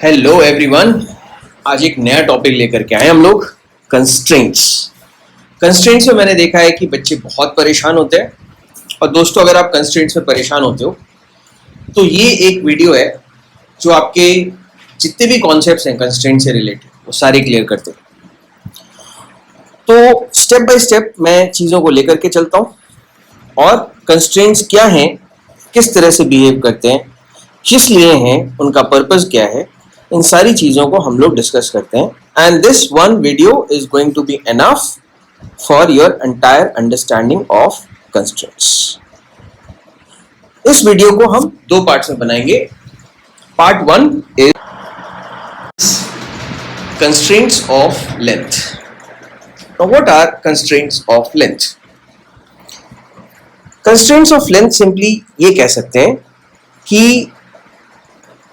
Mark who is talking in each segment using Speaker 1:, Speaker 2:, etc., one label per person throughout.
Speaker 1: Hello everyone. आज एक नया टॉपिक लेकर के आए हम लोग, कंस्ट्रेंट्स। कंस्ट्रेंट्स में मैंने देखा है कि बच्चे बहुत परेशान होते हैं। और दोस्तों, अगर आप कंस्ट्रेंट्स में परेशान होते हो तो ये एक वीडियो है जो आपके जितने भी कॉन्सेप्ट्स हैं कंस्ट्रेंट से रिलेटेड वो सारे क्लियर करते हैं। तो स्टेप बाय स्टेप मैं चीज़ों को लेकर के चलता हूँ और कंस्ट्रेंट्स क्या हैं, किस तरह से बिहेव करते हैं, किस लिए हैं, उनका पर्पस क्या है, इन सारी चीज़ों को हम लोग डिस्कस करते हैं। And this one video is going to be enough for your entire understanding of constraints. इस वीडियो को हम दो पार्ट्स में बनाएंगे। Part one is constraints of length. Now what are constraints of length? Constraints of length simply ये कह सकते हैं कि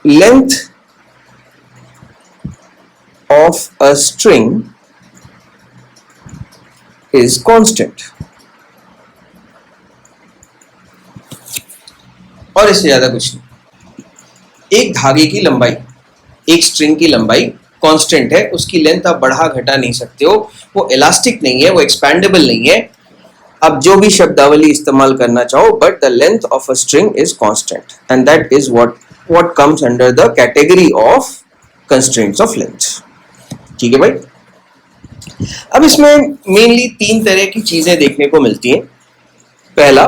Speaker 1: length of a string is constant. और इससे ज्यादा कुछ नहीं। एक धागे की लंबाई, एक स्ट्रिंग की लंबाई कांस्टेंट है, उसकी लेंथ आप बढ़ा घटा नहीं सकते हो, वो इलास्टिक नहीं है, वो एक्सपैंडेबल नहीं है। अब जो भी शब्दावली इस्तेमाल करना चाहो, but the length of a string is constant and that is what comes under the category of constraints of length. ठीक है भाई। अब इसमें मेनली तीन तरह की चीजें देखने को मिलती हैं। पहला,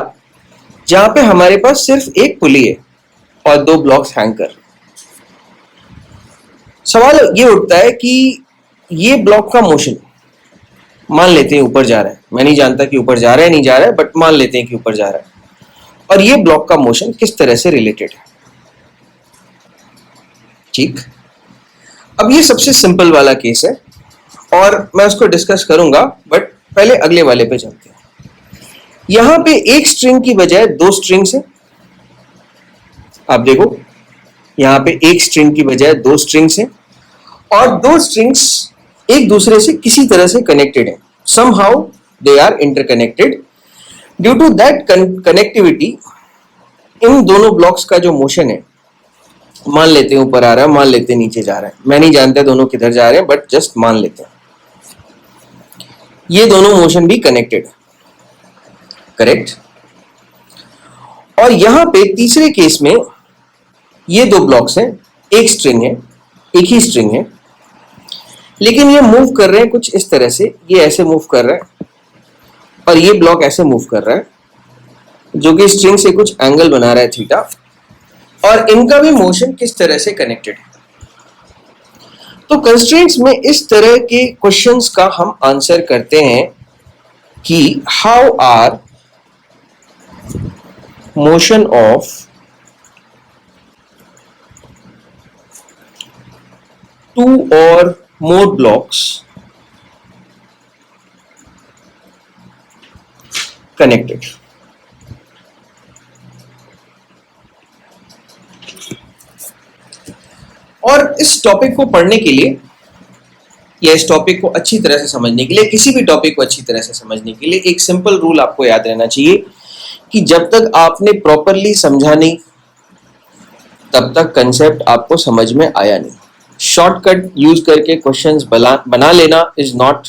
Speaker 1: जहां पे हमारे पास सिर्फ एक पुली है और दो ब्लॉक्स हैंग कर। सवाल ये उठता है कि ये ब्लॉक का मोशन, मान लेते हैं ऊपर जा रहा है, मैं नहीं जानता कि ऊपर जा रहा है नहीं जा रहा है, बट मान लेते हैं कि ऊपर जा रहा है, और ये ब्लॉक का मोशन किस तरह से रिलेटेड है। ठीक, अब ये सबसे सिंपल वाला केस है और मैं उसको डिस्कस करूंगा, बट पहले अगले वाले पे चलते हैं। यहां पे एक स्ट्रिंग की बजाय दो स्ट्रिंग्स है। आप देखो, यहां पे एक स्ट्रिंग की बजाय दो स्ट्रिंग्स हैं और दो स्ट्रिंग्स एक दूसरे से किसी तरह से कनेक्टेड हैं। Somehow they are interconnected. Due to that connectivity, इन दोनों ब्लॉक्स का जो मोशन है, मान लेते हैं ऊपर आ रहा है, मान लेते हैं नीचे जा रहा है, मैं नहीं जानता दोनों किधर जा रहे हैं, बट जस्ट मान लेते हैं ये दोनों मोशन भी कनेक्टेड है। करेक्ट। और यहां पे तीसरे केस में ये दो ब्लॉक्स हैं, एक स्ट्रिंग है, एक ही स्ट्रिंग है, लेकिन ये मूव कर रहे हैं कुछ इस तरह से। ये ऐसे मूव कर रहा है और ये ब्लॉक ऐसे मूव कर रहा है, जो कि स्ट्रिंग से कुछ एंगल बना रहा है थीटा, और इनका भी मोशन किस तरह से कनेक्टेड है। तो कंस्ट्रेंट्स में इस तरह के क्वेश्चंस का हम आंसर करते हैं कि how R motion of two or more blocks connected. और इस टॉपिक को पढ़ने के लिए या इस टॉपिक को अच्छी तरह से समझने के लिए, किसी भी टॉपिक को अच्छी तरह से समझने के लिए एक सिंपल रूल आपको याद रहना चाहिए कि जब तक आपने प्रॉपरली समझा नहीं, तब तक कंसेप्ट आपको समझ में आया नहीं। शॉर्टकट यूज करके क्वेश्चंस बना लेना is not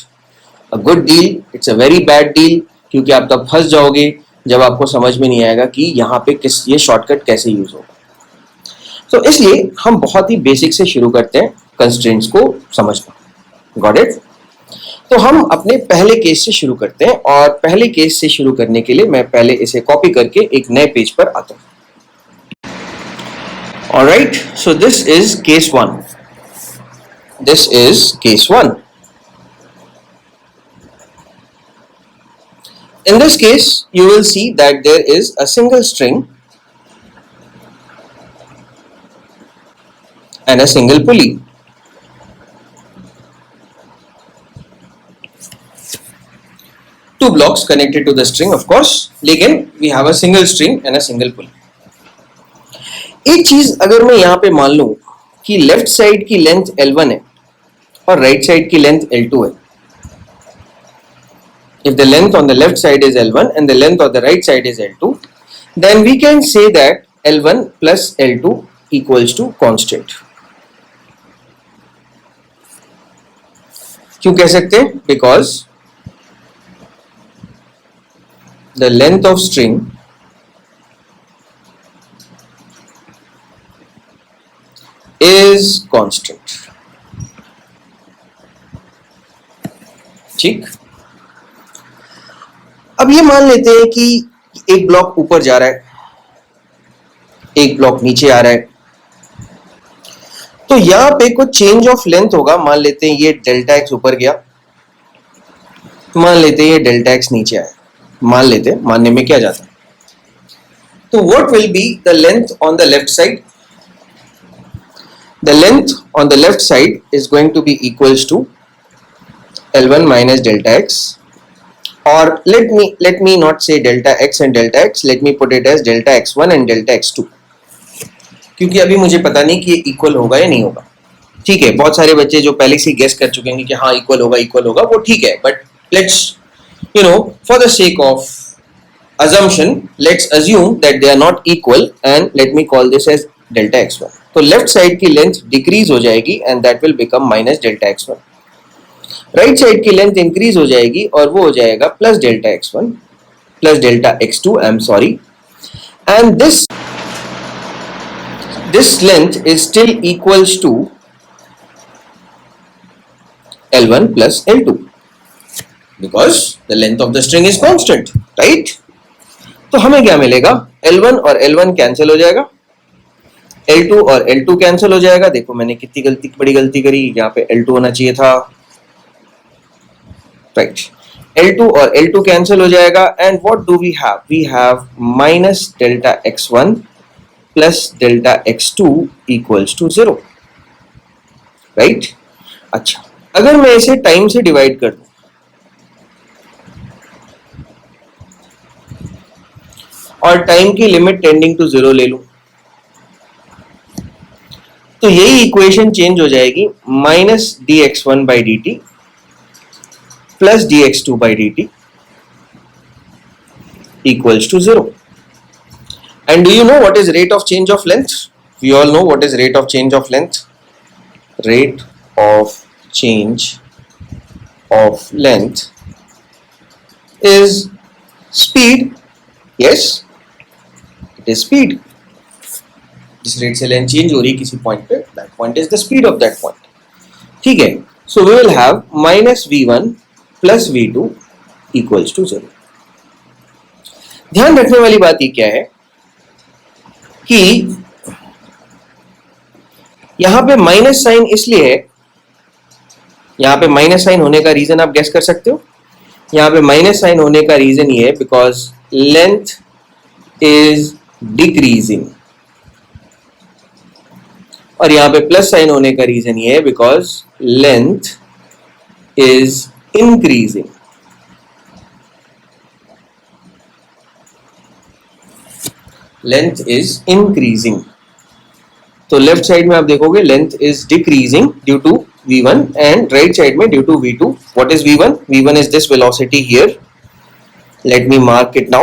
Speaker 1: a good deal, it's a very bad deal, क्योंकि आप तब फंस जाओगे जब आपको समझ में नहीं आएगा कि यहाँ पे ये शॉर्टकट कैसे यूज होगा। तो इसलिए हम बहुत ही बेसिक से शुरू करते हैं कंस्ट्रेंट्स को समझना। Got it? तो हम अपने पहले केस से शुरू करते हैं, और पहले केस से शुरू करने के लिए मैं पहले इसे कॉपी करके एक नए पेज पर आता हूँ। Alright, so this is case one. This is case 1. In this case, you will see that there is a single string and a single pulley. Two blocks connected to the string, of course, लेकिन we have a single string and a single pulley. एक चीज अगर मैं यहां पे मान लूं कि लेफ्ट साइड की लेंथ L1 है और राइट साइड की लेंथ L2 है। If the length on the left side is L1 and the length on the right side is L2, then we can say that L1 plus L2 equals to constant. क्यों कह सकते हैं? Because the length of string is constant. ठीक, अब ये मान लेते हैं कि एक ब्लॉक ऊपर जा रहा है, एक ब्लॉक नीचे आ रहा है, तो यहां पे कुछ चेंज ऑफ लेंथ होगा। मान लेते हैं ये डेल्टा एक्स ऊपर गया, मान लेते हैं ये डेल्टा एक्स नीचे आया, मान लेते हैं, मानने में क्या जाता है। तो what will be the length on the left side? The length on the left side is going to be equals to L1 minus delta x, or let me not say delta x and delta x, let me put it as delta x1 and delta x2, क्योंकि अभी मुझे पता नहीं कि ये equal होगा या नहीं होगा। ठीक है, बहुत सारे बच्चे जो पहले से गेस कर चुके हैं कि हाँ इक्वल होगा, वो ठीक है, but let's for the sake of assumption, let's assume that they are not equal and let me call this as delta x1। तो लेफ्ट साइड की लेंथ डिक्रीज हो जाएगी and that will become minus delta x1। Right side की length increase हो जाएगी और वो हो जाएगा plus delta x1 plus delta x2, I am sorry, and this length is still equals to L1 plus L2 because the length of the string is constant, right? तो हमें क्या मिलेगा? L1 और L1 कैंसिल हो जाएगा, L2 और L2 cancel हो जाएगा। देखो मैंने कितनी बड़ी गलती करी, यहाँ पे L2 होना चाहिए था, राइट। L2 और L2 कैंसिल हो जाएगा and what do we have? We have minus delta x1 plus delta x2 equals to 0, right. अच्छा, अगर मैं इसे टाइम से डिवाइड कर दूं और टाइम की लिमिट टेंडिंग टू 0 ले लूं, तो यही इक्वेशन चेंज हो जाएगी, minus dx1 by dt plus dx2 by dt equals to 0. And do you know what is rate of change of length? We all know what is rate of change of length. Rate of change of length is speed. Yes, it is speed. जिस rate से length change हो रही है किसी point पे, that point is the speed of that point. ठीक है, so we will have minus v1 plus v2 equals to 0। ध्यान रखने वाली बात ये क्या है कि यहां पे माइनस साइन इसलिए है, यहां पे माइनस साइन होने का रीजन आप गेस कर सकते हो। यहां पे माइनस साइन होने का रीजन ये है बिकॉज लेंथ इज डिक्रीजिंग, और यहां पे प्लस साइन होने का रीजन ये है because length is increasing। Length is increasing, तो लेफ्ट साइड में आप देखोगे length is decreasing due to v1 and right side में due to v2। What is v1? v1 is this velocity here, let me mark it now,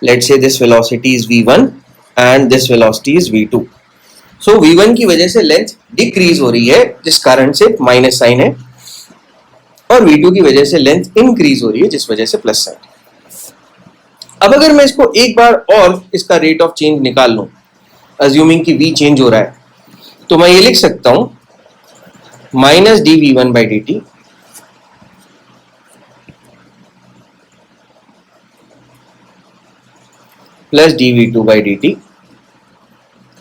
Speaker 1: let's say this velocity is v1 and this velocity is v2। so v1 की वजह से length decrease हो रही है जिस कारण से minus sign है, और v2 की वजह से लेंथ इंक्रीज हो रही है जिस वजह से प्लस साइन। अब अगर मैं इसको एक बार और इसका रेट ऑफ चेंज निकाल लूं, अज्यूमिंग कि v चेंज हो रहा है, तो मैं ये लिख सकता हूं minus dv1 by dt plus dv2 by dt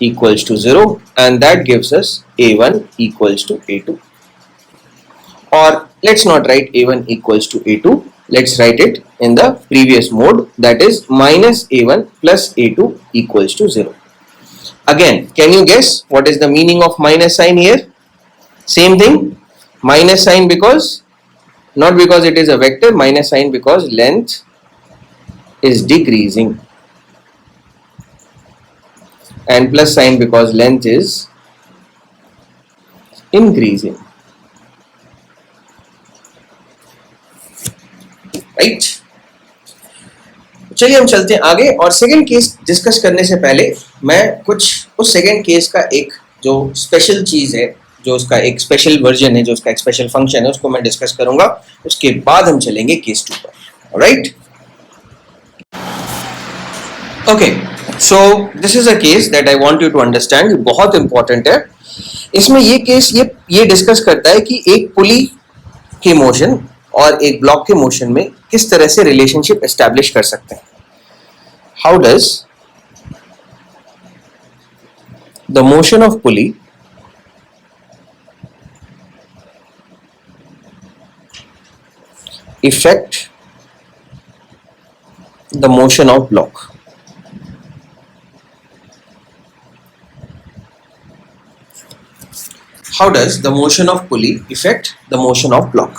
Speaker 1: equals to 0 and that gives us a1 equals to a2, or let's not write a1 equals to a2, let's write it in the previous mode, that is minus a1 plus a2 equals to 0. Again, can you guess what is the meaning of minus sign here? Same thing, minus sign because, not because it is a vector, minus sign because length is decreasing, and plus sign because length is increasing, right? चलिए हम चलते हैं आगे, और second case discuss करने से पहले मैं कुछ उस सेकंड केस का एक जो स्पेशल चीज है जो उसका एक स्पेशल वर्जन है, जो उसका एक स्पेशल फंक्शन है, उसको मैं डिस्कस करूंगा। उसके बाद हम चलेंगे केस 2 पर। Alright, okay, so this is a case that I want you to understand, बहुत इंपॉर्टेंट है। इसमें ये केस ये डिस्कस करता है कि एक पुली के मोशन और एक ब्लॉक के मोशन में किस तरह से रिलेशनशिप एस्टैब्लिश कर सकते हैं। How does the motion of pulley effect the motion of block. How does the motion of pulley effect the motion of block.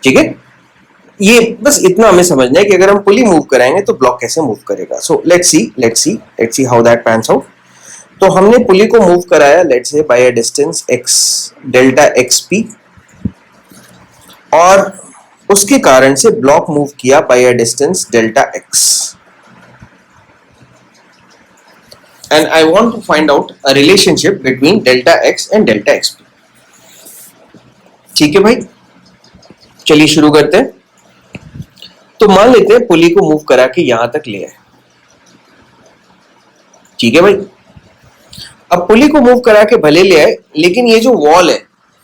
Speaker 1: ठीक है, ये बस इतना हमें समझना है कि अगर हम पुली मूव कराएंगे तो ब्लॉक कैसे मूव करेगा। So let's see how that pans out. तो हमने पुली को मूव कराया let's say by a distance x delta xp, और उसके कारण से ब्लॉक मूव किया by a distance delta x, and I want to find out a relationship between delta x and delta xp. ठीक है भाई, चलिए शुरू करते हैं। तो मान लेते हैं पुली को मूव करा के यहां तक ले आए। ठीक है भाई, अब पुली को मूव करा के भले ले आए, लेकिन ये जो वॉल है,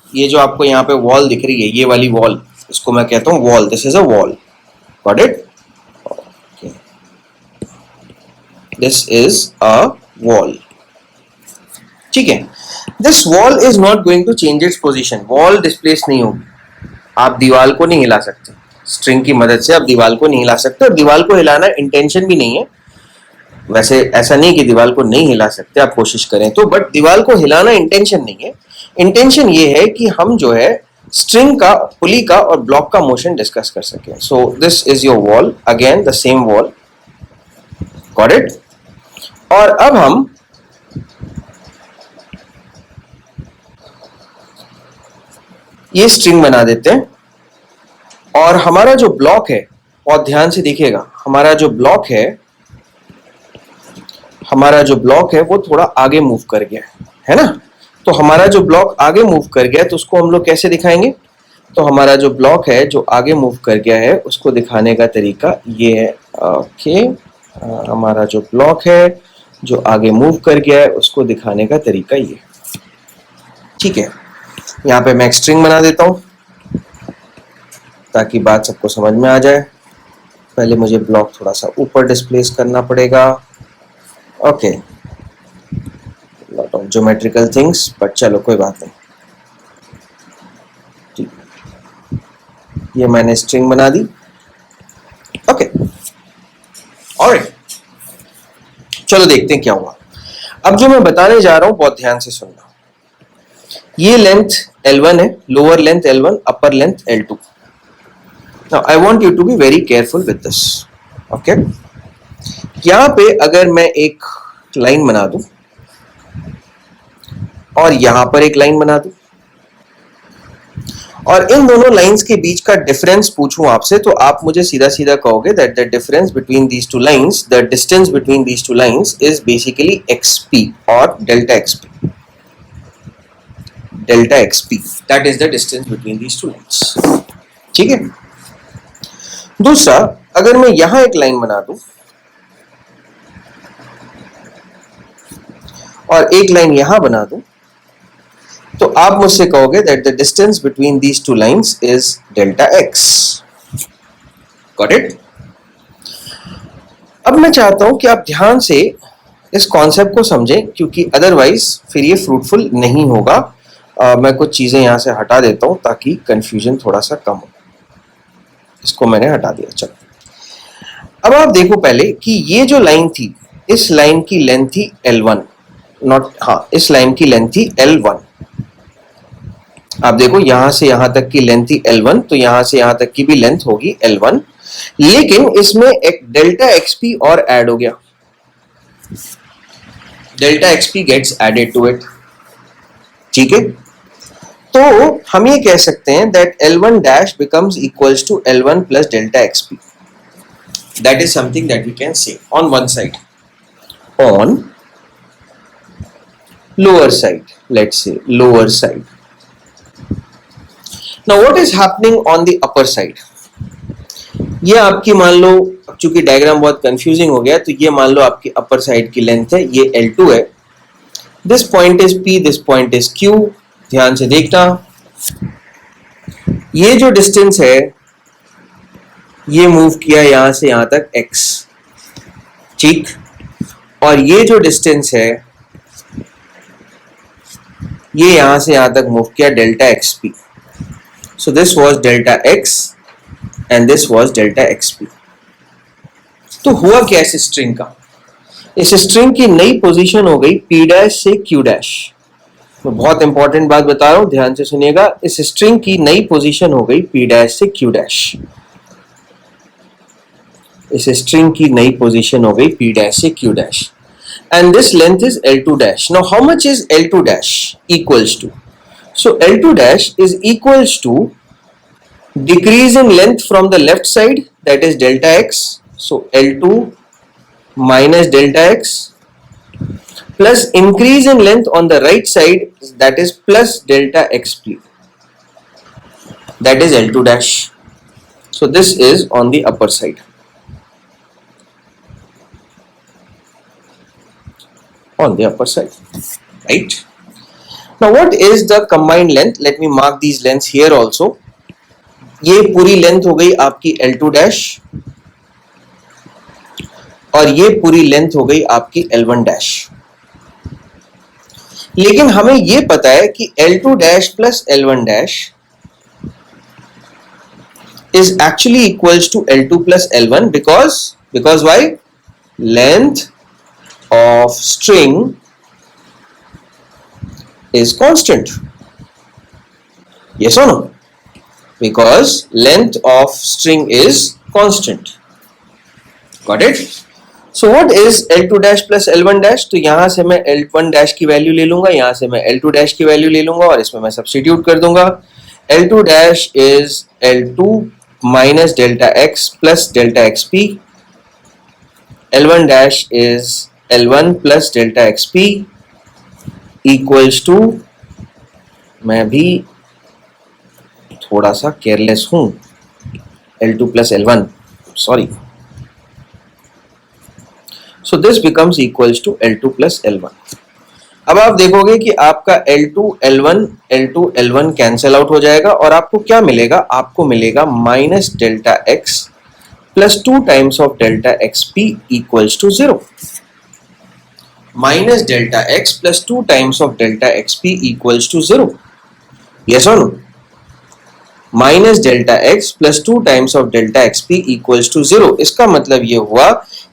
Speaker 1: ये जो आपको यहाँ पे वॉल दिख रही है, ये वाली वॉल, इसको मैं कहता हूं wall. This is a wall, got it? This is a wall. ठीक है, this wall is not going to change its position. Wall displace नहीं होगी, आप दीवार को नहीं हिला सकते, स्ट्रिंग की मदद से आप दीवार को नहीं हिला सकते, और दीवार को हिलाना इंटेंशन भी नहीं है। वैसे ऐसा नहीं कि दीवार को नहीं हिला सकते, आप कोशिश करें तो, बट दीवार को हिलाना इंटेंशन नहीं है। इंटेंशन ये है कि हम जो है स्ट्रिंग का, पुली का और ब्लॉक का मोशन डिस्कस कर सकें। सो this is your wall, again the same wall, got it? और अब हम ये स्ट्रिंग बना देते हैं, और हमारा जो ब्लॉक है, बहुत ध्यान से देखिएगा, हमारा जो ब्लॉक है वो थोड़ा आगे मूव कर गया है ना। तो हमारा जो ब्लॉक आगे मूव कर गया, तो उसको हम लोग कैसे दिखाएंगे? तो हमारा जो ब्लॉक है जो आगे मूव कर गया है, उसको दिखाने का तरीका ये है। ओके, हमारा जो ब्लॉक है जो आगे मूव कर गया है, उसको दिखाने का तरीका ये। ठीक है, यहाँ पे मैं एक स्ट्रिंग बना देता हूं ताकि बात सबको समझ में आ जाए। पहले मुझे ब्लॉक थोड़ा सा ऊपर डिस्प्लेस करना पड़ेगा। Okay, lot of geometrical things, but चलो कोई बात नहीं। ठीक, ये मैंने स्ट्रिंग बना दी। ओके, ऑलराइट, चलो देखते हैं क्या हुआ। अब जो मैं बताने जा रहा हूं बहुत ध्यान से सुनना। ये लेंथ L1 है, lower length L1, upper length L2। Now I want you to be very careful with this. Okay, यहां पे अगर मैं एक लाइन बना दूं और यहां पर एक लाइन बना दूं, और इन दोनों लाइंस के बीच का डिफरेंस पूछूं आपसे, तो आप मुझे सीधा सीधा कहोगे that the difference between these two lines, the distance between these two lines is basically xp और delta xp। delta xp, that is the distance between these two lines। ठीक है, दूसरा, अगर मैं यहां एक लाइन बना दूं और एक लाइन यहां बना दूं, तो आप मुझसे कहोगे that the distance between these two lines is delta x। Got it? अब मैं चाहता हूं कि आप ध्यान से इस कॉन्सेप्ट को समझें, क्योंकि अदरवाइज फिर ये फ्रूटफुल नहीं होगा। मैं कुछ चीजें यहां से हटा देता हूं ताकि कंफ्यूजन थोड़ा सा कम हो। इसको मैंने हटा दिया। चलो, अब आप देखो पहले कि ये जो लाइन थी, इस लाइन की लेंथ थी L1, इस लाइन की लेंथ थी L1। आप देखो यहां से यहां तक की लेंथ थी L1, तो यहां से यहां तक की भी लेंथ होगी L1, लेकिन इसमें एक डेल्टा XP और ऐड हो गया। Delta XP gets added to it. ठीक है, तो हम ये कह सकते हैं that L1 dash becomes equals to L1 plus delta XP. That is something that we can say on one side. On lower side, let's say lower side. Now what is happening on the upper side? ये आपकी मान लो, चूंकि diagram बहुत confusing हो गया, तो ये मान लो आपकी अपर साइड की लेंथ है, ये L2 है, this point is P, this point is Q. ध्यान से देखना, ये जो डिस्टेंस है ये मूव किया यहां से यहां तक x, ठीक, और ये जो डिस्टेंस है ये यहां से यहां तक मूव किया delta XP. So this was delta x and this was delta XP. तो हुआ क्या इस स्ट्रिंग का? इस स्ट्रिंग की नई पोजीशन हो गई P डैश से Q डैश. तो बहुत इंपॉर्टेंट बात बता रहा हूं, ध्यान से सुनिएगा. इस स्ट्रिंग की नई पोजीशन हो गई P डैश से Q डैश. इस स्ट्रिंग की नई पोजीशन हो गई P डैश से Q dash. And this length is L2 dash. Now how much is L2 dash equals to? So L2 dash is equals to decrease in length from the left side, that is delta x. So L2 minus delta x plus increase in length on the right side, that is plus delta xp. That is L2 dash. So this is on the upper side. On the upper side, right? Now what is the combined length? Let me mark these lengths here also. ये पूरी length हो गई आपकी L2 dash और ये पूरी length हो गई आपकी L1 डैश. लेकिन हमें ये पता है कि L2 dash plus L1 dash is actually equals to L2 plus L1 because why? Length of string is constant. Yes or no? Because length of string is constant. Got it? So what is L2 dash plus L1 dash? तो यहां से मैं L1 dash की value ले लूंगा, यहां से मैं L2 dash की वैल्यू ले लूंगा और इसमें मैं सब्स्टिट्यूट कर दूंगा. L2 dash is L2 minus delta x plus delta xp. L1 dash is L1 plus delta XP equals to, मैं भी थोड़ा सा केयरलेस हूं, L2 plus L1, sorry. So this becomes equals to L2 plus L1. अब आप देखोगे कि आपका L2 L1 कैंसिल आउट हो जाएगा और आपको क्या मिलेगा? आपको मिलेगा minus delta x plus 2 times of delta XP equals to 0. Minus delta x plus 2 times of delta xp equals to 0. Yes or no? Minus delta x plus 2 times of delta xp equals to 0. इसका मतलब ये हुआ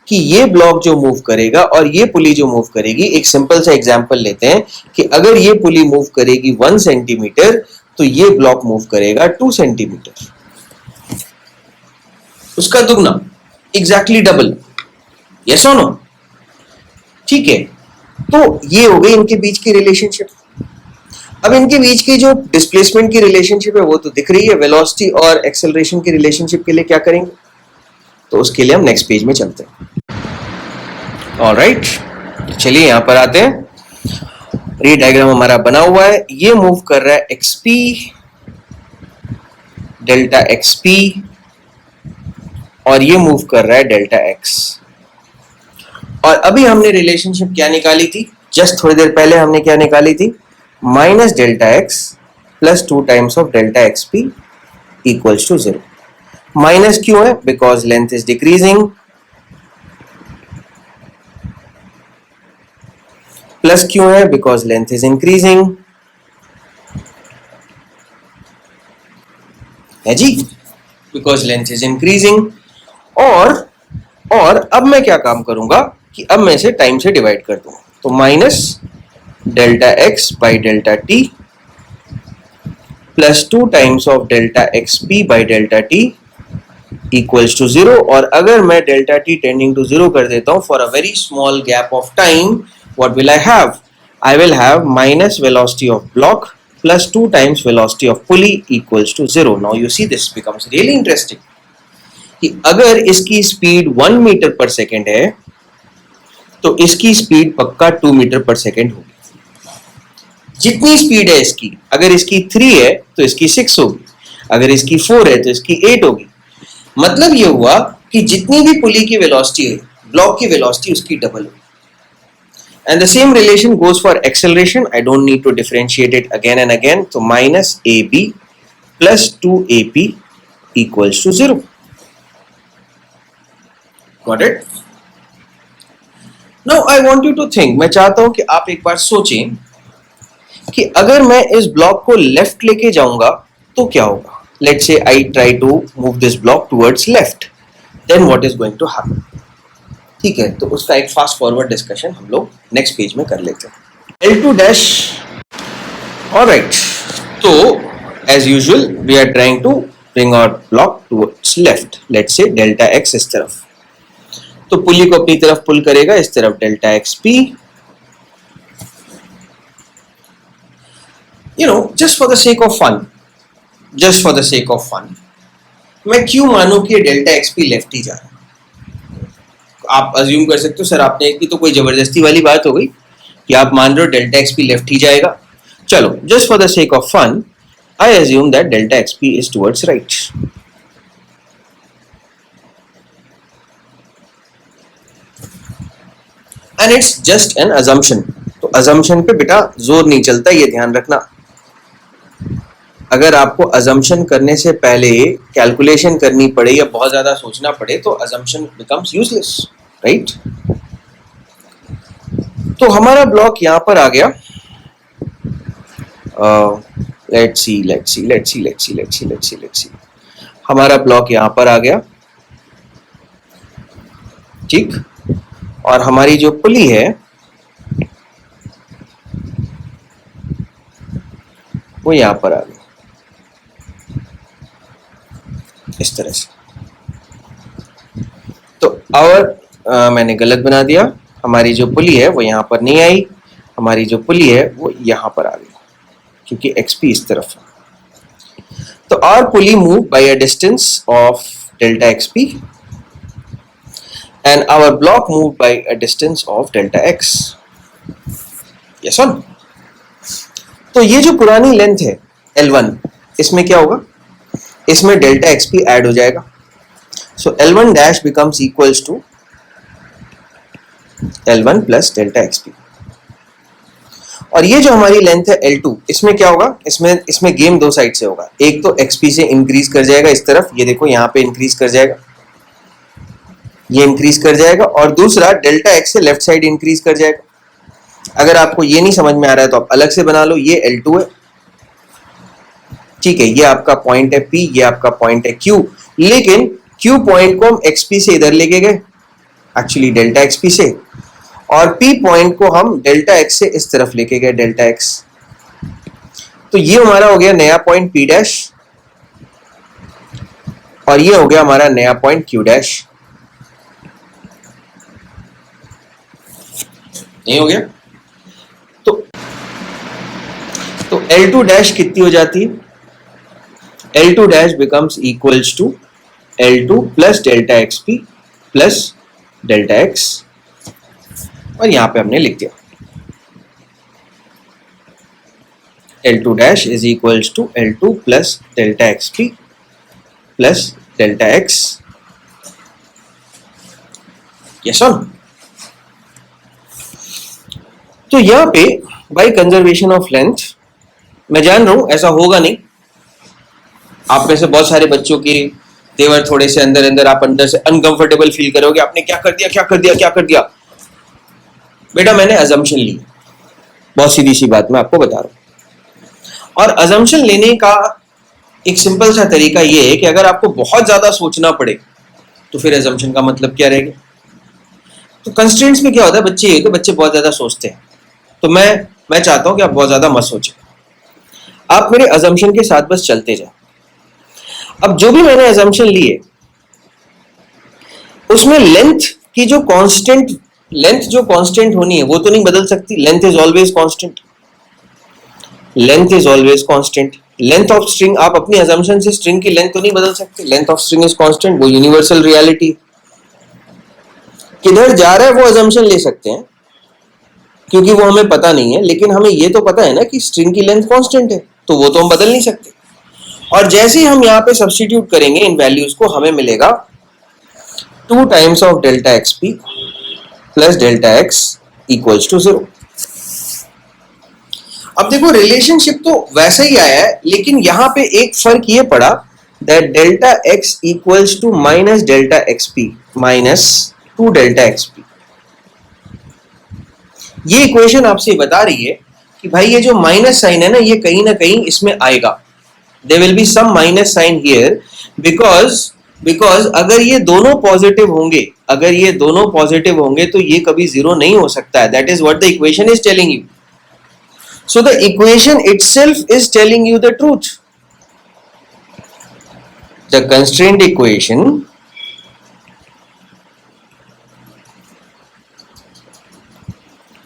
Speaker 1: कि ये block जो move करेगा और ये पुली जो मूव करेगी, एक सिंपल सा एग्जांपल लेते हैं कि अगर ये पुली मूव करेगी 1 सेंटीमीटर तो ये ब्लॉक मूव करेगा 2 सेंटीमीटर. उसका दुगना, एग्जैक्टली डबल. यस और नो? ठीक है, तो ये हो गई इनके बीच की रिलेशनशिप. अब इनके बीच की जो डिस्प्लेसमेंट की रिलेशनशिप है वो तो दिख रही है. वेलोसिटी और एक्सेलरेशन की रिलेशनशिप के लिए क्या करेंगे? तो उसके लिए हम नेक्स्ट पेज में चलते हैं. ऑलराइट, चलिए यहां पर आते हैं. ये डायग्राम हमारा बना हुआ है. ये मूव कर रहा है XP डेल्टा XP और ये मूव कर रहा है डेल्टा X. और अभी हमने रिलेशनशिप क्या निकाली थी? जस्ट थोड़ी देर पहले हमने क्या निकाली थी? Minus delta x plus 2 times of delta XP equals to 0. Minus क्यों है? Because length is decreasing. Plus क्यों है? Because length is increasing. है जी, बिकॉज लेंथ इज इंक्रीजिंग. और अब मैं क्या काम करूंगा कि अब मैं इसे टाइम से डिवाइड कर दूंगा. तो minus delta x by delta t plus 2 times of delta XP by delta t equals to 0. और अगर मैं डेल्टा t टेंडिंग टू 0 कर देता हूं for a very small gap of time, what will I have? I will have minus velocity of block plus 2 times velocity of pulley equals to 0. Now you see this becomes really interesting कि अगर इसकी speed 1 metre पर second है तो इसकी speed पक्का 2 metre पर second होगी. जितनी स्पीड है इसकी, अगर इसकी 3 है तो इसकी 6 होगी, अगर इसकी 4 है तो इसकी 8 होगी। मतलब ये हुआ कि जितनी भी पुली की वेलोसिटी है, ब्लॉक की वेलोसिटी उसकी डबल होगी। And the same relation goes for acceleration. I don't need to differentiate it again and again. So minus AB plus 2AP equals to 0. Got it? Now I want you to think. मैं चाहता हूं कि आप एक बार सोचें कि अगर मैं इस ब्लॉक को लेफ्ट लेके जाऊंगा तो क्या होगा। Let's say I try to move this block towards left. Then what is going to happen? ठीक है, तो उसका एक फास्ट फॉरवर्ड डिस्कशन हम लोग नेक्स्ट पेज में कर लेते हैं। L2 डैश, ऑलराइट, तो as usual we are trying to bring our block towards left. Let's say delta x इस तरफ, तो पुली को अपनी तरफ पुल करेगा इस तरफ, delta x p, just for the sake of fun, just for the sake of fun मैं क्यों मानूं कि डेल्टा एक्स पी लेफ्ट ही जा रहा है। आप अज्यूम कर सकते हो सर आपने की तो कोई जबरदस्ती वाली बात हो गई कि आप मान रहे हो डेल्टा एक्स पी लेफ्ट ही जाएगा। चलो, just for the sake of fun I assume that delta x p is towards right. And it's just an assumption. तो अजम्पशन पे बेटा जोर नहीं चलता, ये ध्यान रखना। अगर आपको अजम्पशन करने से पहले कैलकुलेशन करनी पड़े या बहुत ज्यादा सोचना पड़े तो अजम्पशन बिकम्स यूजलेस, राइट। तो हमारा ब्लॉक यहां पर आ गया। लेट्स सी हमारा ब्लॉक यहां पर आ गया, ठीक। और हमारी जो पुली है वो यहां पर आ गई इस तरह से। तो मैंने गलत बना दिया, हमारी जो पुली है वो यहाँ पर नहीं आई, हमारी जो पुली है वो यहाँ पर आ गई क्योंकि एक्सपी इस तरफ है। तो our pulley move by a distance of delta x p and our block move by a distance of delta x. Yes और? तो ये जो पुरानी लेंथ है L1, इसमें क्या होगा, इसमें डेल्टा एक्सपी ऐड हो जाएगा। So L1 dash becomes equals to L1 plus delta x p. और ये जो हमारी लेंथ है L2, इसमें क्या होगा, इसमें गेम दो साइड से होगा। एक तो एक्सपी से इंक्रीज कर जाएगा इस तरफ, ये देखो यहाँ पे इंक्रीज कर जाएगा, ये इंक्रीज कर जाएगा, और दूसरा डेल्टा एक्स से लेफ्ट साइड इंक्रीज कर जाएगा। अगर आपको ये नहीं समझ में आ रहा है तो आप अलग से बना लो। ये L2 है, ठीक है, ये आपका पॉइंट है P, ये आपका पॉइंट है Q, लेकिन Q पॉइंट को हम XP से इधर लेके गए, एक्चुअली डेल्टा XP से, और P पॉइंट को हम डेल्टा X से इस तरफ लेके गए, डेल्टा X। तो ये हमारा हो गया नया पॉइंट P डैश, और ये हो गया हमारा नया पॉइंट Q डैश। नहीं हो गया? तो L2 डैश कितनी हो जाती है, L2 dash becomes equals to L2 plus delta XP plus delta X, और यहां पे हमने लिख दिया L2 dash is equals to L2 plus delta XP plus delta X। Yes और? तो यहां पे बाय कंजर्वेशन ऑफ लेंथ, मैं जान रहा हूं ऐसा होगा नहीं, आप में से बहुत सारे बच्चों के तेवर थोड़े से अंदर आप अंदर से अनकंफर्टेबल फील करोगे, आपने क्या कर दिया। बेटा मैंने अजम्पशन ली, बहुत सीधी सी बात मैं आपको बता रहा हूं। और अजम्पशन लेने का एक सिंपल सा तरीका ये है कि अगर आपको बहुत ज्यादा सोचना पड़े तो फिर अजम्पशन का मतलब क्या रहेगा। तो कंस्ट्रेंट्स में क्या होता है, बच्चे बहुत ज्यादा सोचते हैं, तो मैं चाहता हूं कि आप बहुत ज्यादा मत सोचें, आप मेरे अजम्पशन के साथ बस चलते जाओ। अब जो भी मैंने अजम्पशन ली है उसमें लेंथ जो कांस्टेंट होनी है वो तो नहीं बदल सकती। Length is always constant. Length of string, आप अपनी अजम्पशन से स्ट्रिंग की लेंथ तो नहीं बदल सकते, length of string is constant, वो यूनिवर्सल रियलिटी। किधर जा रहा है वो अजम्पशन ले सकते हैं, क्योंकि वो हमें पता नहीं है, लेकिन हमें ये तो पता है ना कि स्ट्रिंग की लेंथ कांस्टेंट है, तो वो तो हम बदल नहीं सकते। और जैसे ही हम यहाँ पे सब्स्टिट्यूट करेंगे इन वैल्यूज को, हमें मिलेगा 2 times of delta x p plus delta x equals to 0। अब देखो रिलेशनशिप तो वैसा ही आया है, लेकिन यहाँ पे एक फर्क ये पड़ा that delta x equals to minus delta x p minus 2 delta x p. ये इक्वेशन आपसे बता रही है कि भाई ये जो माइनस साइन है ना कहीं इसमें आएगा। There will be some minus sign here, because अगर ये दोनों पॉजिटिव होंगे तो ये कभी जीरो नहीं हो सकता है। That is what the equation is telling you. So the equation itself is telling you the truth. The constraint equation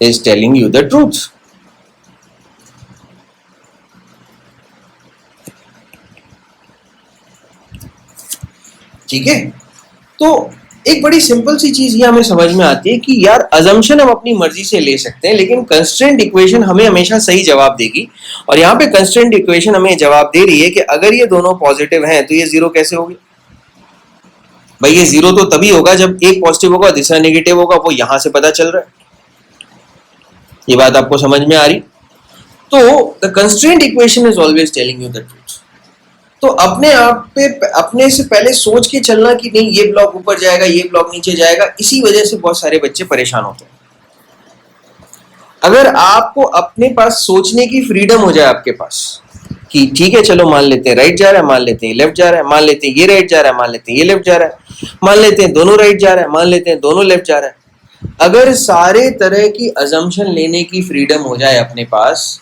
Speaker 1: is telling you the truth. ठीक है, तो एक बड़ी सिंपल सी चीज ये हमें समझ में आती है कि यार अजम्पशन हम अपनी मर्जी से ले सकते हैं, लेकिन कंस्ट्रेंट इक्वेशन हमें हमेशा सही जवाब देगी। और यहाँ पे कंस्ट्रेंट इक्वेशन हमें जवाब दे रही है कि अगर ये दोनों पॉजिटिव हैं तो ये जीरो कैसे होगी। भाई ये जीरो तो तभी होगा जब एक पॉजिटिव होगा दूसरा नेगेटिव होगा, वो यहां से पता चल रहा है। ये बात आपको समझ में आ रही? तो the constraint equation is always telling you the truth. तो अपने आप पे अपने से पहले सोच के चलना कि नहीं ये ब्लॉक ऊपर जाएगा ये ब्लॉक नीचे जाएगा, इसी वजह से बहुत सारे बच्चे परेशान होते हैं। अगर आपको अपने पास सोचने की फ्रीडम हो जाए आपके पास कि ठीक है चलो मान लेते हैं राइट जा रहा है, मान लेते हैं लेफ्ट जा रहा है, मान लेते हैं ये राइट जा रहा है, मान लेते हैं ये लेफ्ट जा रहा है, मान लेते हैं दोनों राइट जा रहा है, मान लेते हैं दोनों लेफ्ट जा रहा है। अगर सारे तरह की अजम्पशन लेने की फ्रीडम हो जाए अपने पास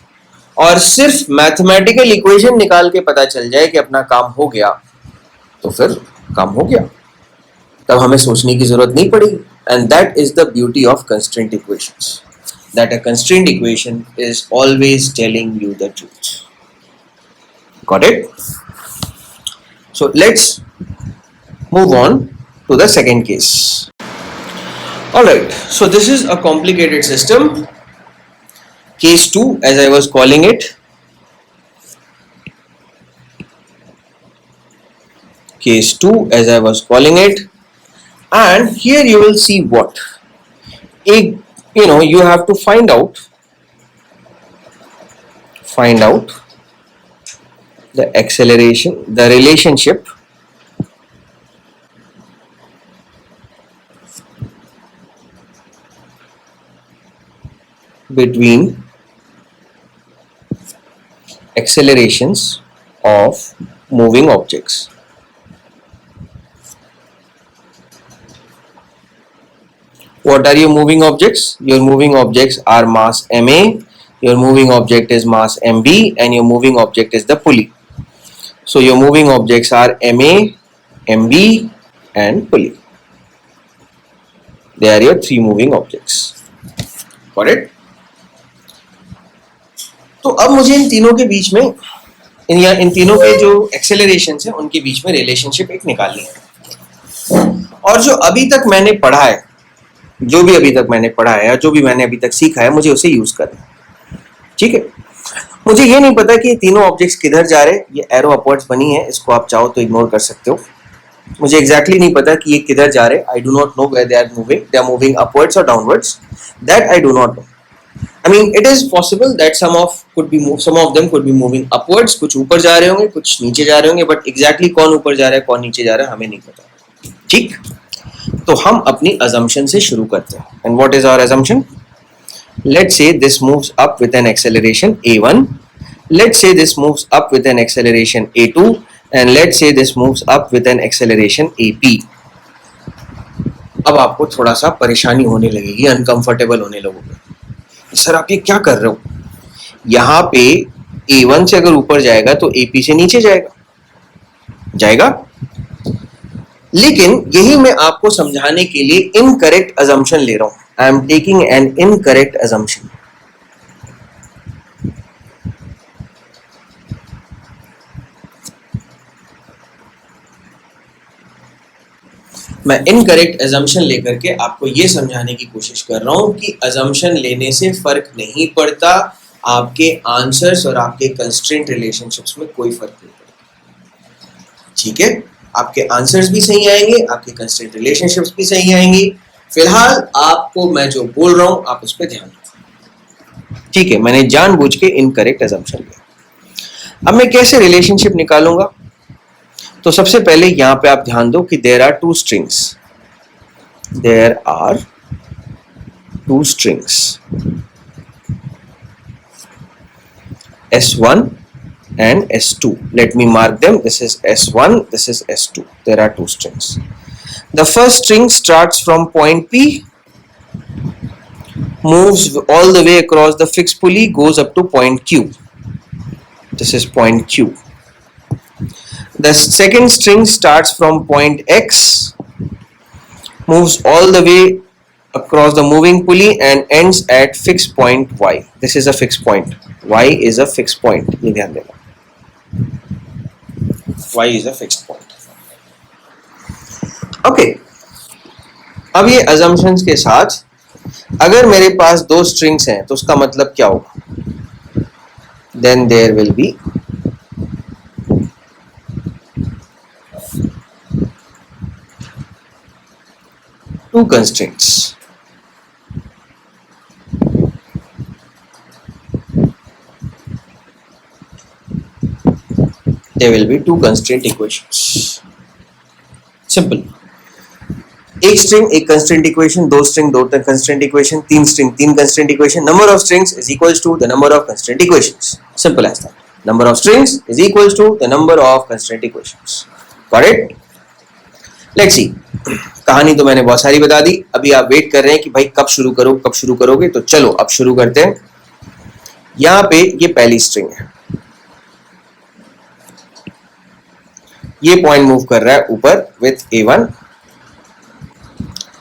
Speaker 1: और सिर्फ मैथमेटिकल इक्वेशन निकाल के पता चल जाए कि अपना काम हो गया, तो फिर काम हो गया, तब हमें सोचने की जरूरत नहीं पड़ेगी। And that is the beauty of constraint equations, that a constraint equation is always telling you the truth. Got it? So let's move on to the second case. Alright, so this is a complicated system, case 2 as I was calling it. Case 2 as I was calling it, and here you will see what? You have to find out the acceleration, the relationship between accelerations of moving objects. What are your moving objects? Your moving objects are mass ma, your moving object is mass mb, and your moving object is the pulley. So your moving objects are ma, mb and pulley. They are your three moving objects. Got it? तो अब मुझे इन तीनों के बीच में इन तीनों के जो acceleration है उनके बीच में रिलेशनशिप एक निकालनी है। और जो अभी तक मैंने पढ़ा है, जो भी अभी तक मैंने पढ़ा है या जो भी मैंने अभी तक सीखा है, मुझे उसे यूज करना है। ठीक है, मुझे ये नहीं पता कि ये तीनों ऑब्जेक्ट्स किधर जा रहे हैं। ये एरो अपवर्ड्स बनी है, इसको आप चाहो तो इग्नोर कर सकते हो। मुझे एग्जैक्टली नहीं पता कि ये किधर जा रहे हैं। I do not know where they are moving upwards और downwards, that I do not know. I mean, it is possible that some of them could be moving upwards, कुछ ऊपर जा रहे होंगे, कुछ नीचे जा रहे होंगे, but exactly कौन ऊपर जा रहा है कौन नीचे जा रहा है हमें नहीं पता। ठीक, तो हम अपनी assumption से शुरू करते हैं। And what is our assumption? Let's say this moves up with an acceleration a1. Let's say this moves up with an acceleration a2, and let's say this moves up with an acceleration ap. अब आपको थोड़ा सा परेशानी होने लगेगी, uncomfortable होने लगोगे। Sir आप ये क्या कर रहे हो? यहां पे A1 से अगर ऊपर जाएगा तो AP से नीचे जाएगा। लेकिन यही मैं आपको समझाने के लिए इनकरेक्ट अजम्पशन ले रहा हूं। I am taking an incorrect assumption. मैं इनकरेक्ट अजम्पशन लेकर के आपको ये समझाने की कोशिश कर रहा हूं कि अजम्पशन लेने से फर्क नहीं पड़ता, आपके आंसर्स और आपके कंस्ट्रेंट रिलेशनशिप्स में कोई फर्क नहीं पड़ता। ठीक है, आपके आंसर्स भी सही आएंगे, आपके कंस्ट्रेंट रिलेशनशिप्स भी सही आएंगे। फिलहाल आपको मैं जो बोल रहा हूं आप उस पर ध्यान रखें। ठीक है, मैंने जानबूझ के इनकरेक्ट अजम्पशन लिया। अब मैं कैसे रिलेशनशिप निकालूंगा? तो सबसे पहले यहां पे आप ध्यान दो कि there are two strings, S1 and S2. Let me mark them. This is S1, this is S2. There are two strings. The first string starts from point P, moves all the way across the fixed pulley, goes up to point Q. This is point Q. The second string starts from point X, moves all the way across the moving pulley and ends at fixed point Y. This is a fixed point. Y is a fixed point. ये ध्यान देना. Y is a fixed point. Okay. अब ये assumptions के साथ अगर मेरे पास दो strings हैं तो उसका मतलब क्या होगा? Then there will be two constraints. There will be two constraint equations. Simple. एक string एक constraint equation, दो string दो constraint equation, तीन string तीन constraint equation. Number of strings is equals to the number of constraint equations. Simple as that. Number of strings is equals to the number of constraint equations. Got it? Let's see. कहानी तो मैंने बहुत सारी बता दी, अभी आप wait कर रहे हैं कि भाई कब शुरू करोगे, तो चलो अब शुरू करते हैं। यहां पे ये पहली स्ट्रिंग है, ये पॉइंट मूव कर रहा है ऊपर विथ A1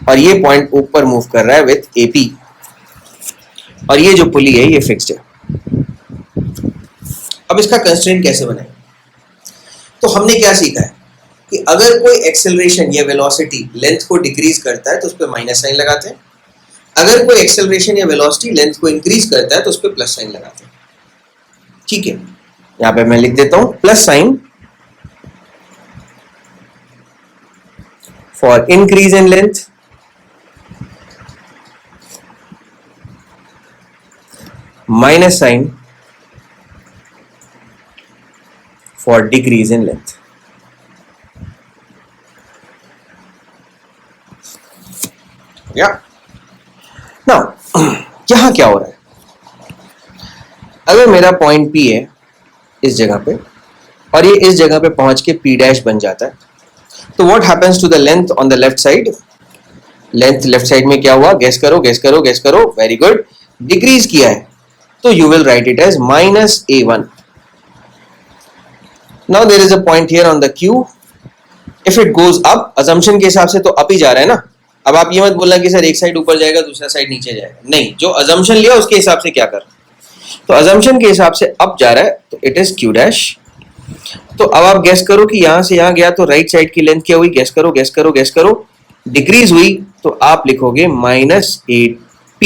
Speaker 1: और ये पॉइंट ऊपर मूव कर रहा है विथ AP और ये जो पुली है ये फिक्स्ड है। अब इसका कंस्ट्रेंट कैसे बनाएं? तो हमने क्या सीखा है कि अगर कोई एक्सेलरेशन या वेलोसिटी लेंथ को डिक्रीज करता है तो उस पर माइनस साइन लगाते हैं, अगर कोई एक्सेलरेशन या वेलोसिटी लेंथ को इंक्रीज करता है तो उस पर प्लस साइन लगाते हैं। ठीक है, यहां पे मैं लिख देता हूं plus sign for increase in length, minus sign for decrease in length. Yeah. Now, यहां क्या हो रहा है? अगर मेरा पॉइंट P है इस जगह पे और ये इस जगह पे पहुंच के P डैश बन जाता है, तो what happens to the length on the left side? Length left side में क्या हुआ? Guess करो. Very good. Decrease किया है, तो you will write it as minus A1. Now there is a point here on the Q. If it goes up, assumption के हिसाब से तो up ही जा रहा है ना। अब आप ये मत बोलना कि सर एक साइड ऊपर जाएगा दूसरा साइड नीचे जाएगा, नहीं, जो assumption लिया उसके हिसाब से क्या कर, तो assumption के हिसाब से up जा रहा है तो it is Q dash। तो अब आप गैस करो कि यहां से यहां गया तो राइट साइड की लेंथ क्या हुई? गैस करो। डिक्रीज हुई तो आप लिखोगे minus AP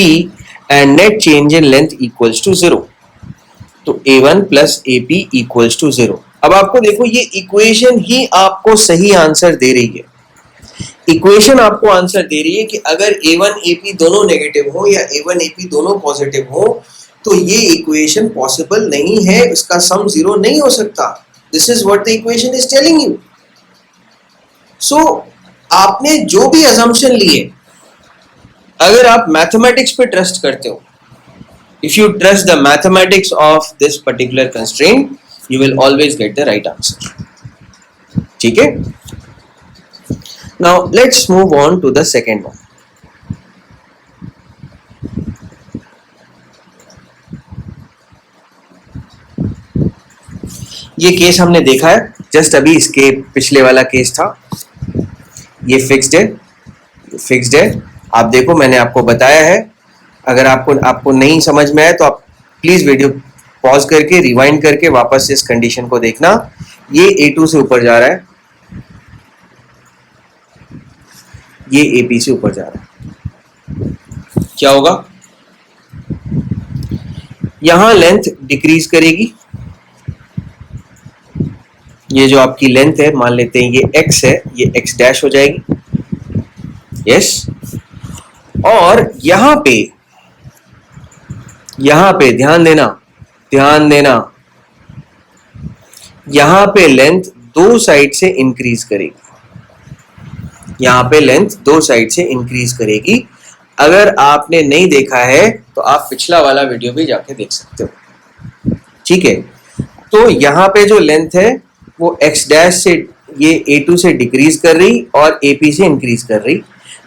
Speaker 1: and net change in length equals to 0, तो A1 plus AP equals to 0। अब आपको देखो ये इक्वेशन ही आपको सही आंसर दे रही है। इक्वेशन आपको आंसर दे रही है कि अगर A1 AP दोनों नेगेटिव हो या A1 AP दोनों पॉजिटिव हो तो ये इक्वेशन पॉसिबल नहीं है, इसका सम 0 नहीं हो सकता। This is what the equation is telling you. So, आपने जो भी assumption लिए, अगर आप mathematics पे trust करते हो, if you trust the mathematics of this particular constraint, you will always get the right answer. ठीक है? Now, let's move on to the second one. ये केस हमने देखा है जस्ट अभी, इसके पिछले वाला केस था, ये फिक्स्ड है। आप देखो मैंने आपको बताया है, अगर आपको नहीं समझ में आए तो आप प्लीज वीडियो पॉज करके रिवाइंड करके वापस इस कंडीशन को देखना। ये A2 से ऊपर जा रहा है, ये AP से ऊपर जा रहा है, क्या होगा? यहां लेंथ डिक्रीज करेगी, ये जो आपकी लेंथ है मान लेते हैं ये x है, ये x डैश हो जाएगी, यस। और यहां पे ध्यान देना, यहां पे लेंथ दो साइड से इंक्रीज करेगी, यहां पे लेंथ दो साइड से इंक्रीज करेगी। अगर आपने नहीं देखा है तो आप पिछला वाला वीडियो भी जाके देख सकते हो, ठीक है। तो यहां पे जो लेंथ है वो x डैश से, ये A2 से डिक्रीज कर रही और AP से इंक्रीज कर रही।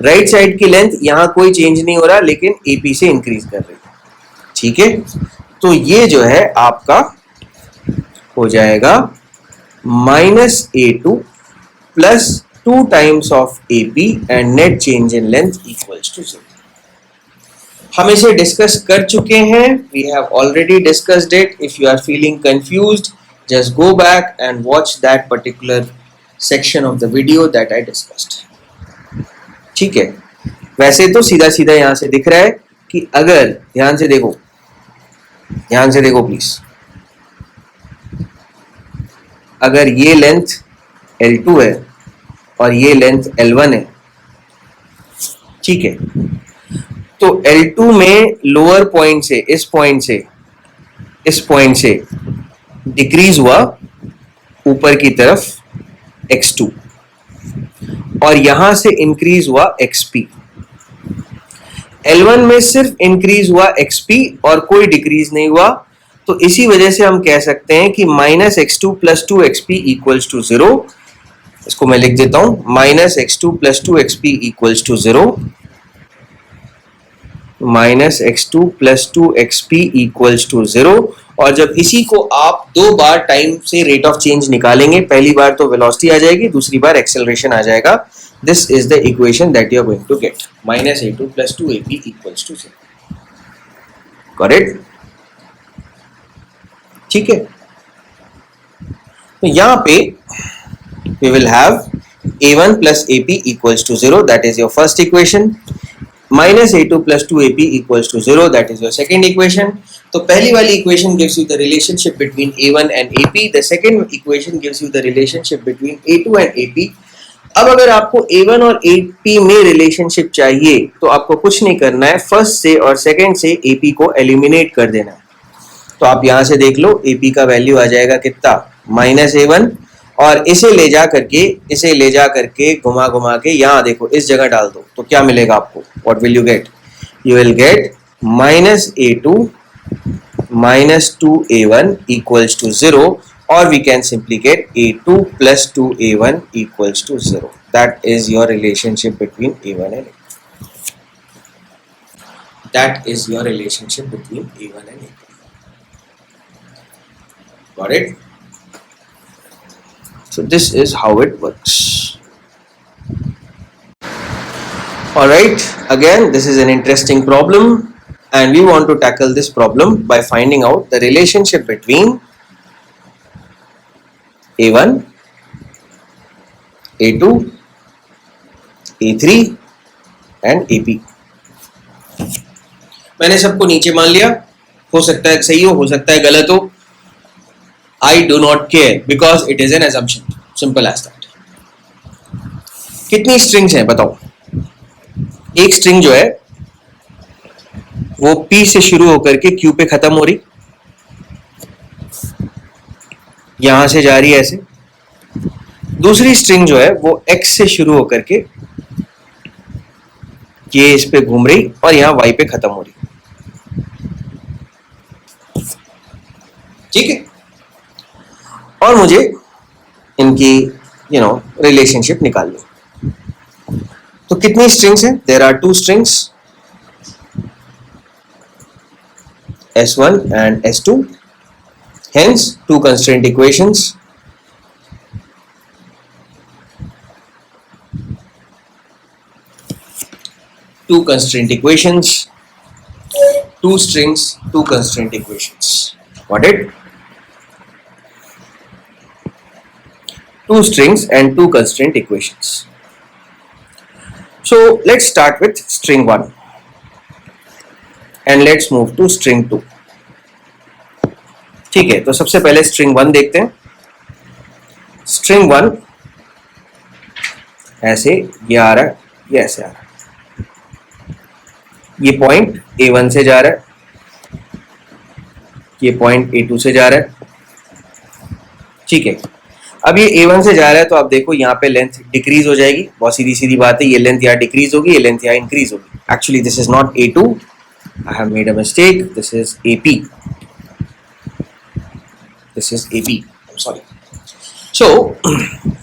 Speaker 1: राइट साइड की लेंथ यहां कोई चेंज नहीं हो रहा, लेकिन AP से इंक्रीज कर रही, ठीक है। तो ये जो है आपका हो जाएगा -A2 plus 2 times of AP and net change in length equals to 0. हम इसे डिस्कस कर चुके हैं, we have already discussed it. If you are feeling confused, just go back and watch that particular section of the video that I discussed. ठीक है, वैसे तो सीधा सीधा यहां से दिख रहा है कि अगर ध्यान से देखो प्लीज, अगर ये लेंथ L2 है और ये लेंथ L1 है, ठीक है, तो L2 में लोअर पॉइंट से इस पॉइंट से डिक्रीज हुआ ऊपर की तरफ x2 और यहां से इंक्रीज हुआ xp। L1 में सिर्फ इंक्रीज हुआ xp और कोई डिक्रीज नहीं हुआ, तो इसी वजह से हम कह सकते हैं कि -x2 + 2xp इक्वल्स टू 0। इसको मैं लिख देता हूं, -x2 + 2xp equals to 0, -x2 + 2xp equals to 0। और जब इसी को आप दो बार टाइम से रेट ऑफ चेंज निकालेंगे, पहली बार तो वेलोसिटी आ जाएगी, दूसरी बार एक्सेलरेशन आ जाएगा। This is the equation that you are going to get, -A2 + 2AP equals to 0। Correct, ठीक है। तो यहां पे we will have A1 + AP equals to 0, that is your first equation, -A2 + 2AP equals to 0, that is your second equation. तो पहली वाली equation gives you the relationship between A1 and AP, the second equation gives you the relationship between A2 and AP. अब अगर आपको A1 और AP में relationship चाहिए तो आपको कुछ नहीं करना है, फर्स्ट से और सेकंड से AP को एलिमिनेट कर देना है। तो आप यहां से देख लो, AP का वैल्यू आ जाएगा कितना, -A1, और इसे ले जा करके घुमा के यहां देखो, इस जगह डाल दो, तो क्या मिलेगा आपको, what will you get, you will get -A2 - 2A1 equals to 0, or we can simply get A2 + 2A1 equals to 0. That is your relationship between A1 and AP. That is your relationship between A1 and AP. Got it? So this is how it works. All right, again this is an interesting problem and we want to tackle this problem by finding out the relationship between A1, A2, A3 and AP. मैंने सबको नीचे मान लिया, हो सकता है सही हो सकता है गलत हो, I do not care because it is an assumption, simple as that. कितनी स्ट्रिंग्स हैं बताओ, एक स्ट्रिंग जो है वो P से शुरू होकर के Q पे खत्म हो रही, यहां से जा रही है ऐसे। दूसरी स्ट्रिंग जो है वो X से शुरू होकर के ये इस पे घूम रही और यहां Y पे खत्म हो रही, ठीक है। और मुझे इनकी रिलेशनशिप निकालनी। तो कितनी स्ट्रिंग्स हैं, there are 2 strings S1 and S2, hence 2 constraint equations. Two constraint equations, 2 strings, 2 constraint equations. Got it? 2 strings and 2 constraint equations. So let's start with string 1 and let's move to string 2. ठीक है, तो सबसे पहले string 1 देखते हैं. string 1 ऐसे ये आ रहा है, ये ऐसे आ रहा है, ये पॉइंट A1 से जा रहा है, ये पॉइंट A2 से जा रहा है. ठीक है, अब ये A1 से जा रहा है तो आप देखो यहाँ पे लेंथ डिक्रीज हो जाएगी. बहुत सीधी सीधी बात है, ये लेंथ यहाँ डिक्रीज होगी, ये लेंथ यहाँ इंक्रीज होगी. Actually this is not A2, I have made a mistake, this is AP, this is AP, I am sorry. So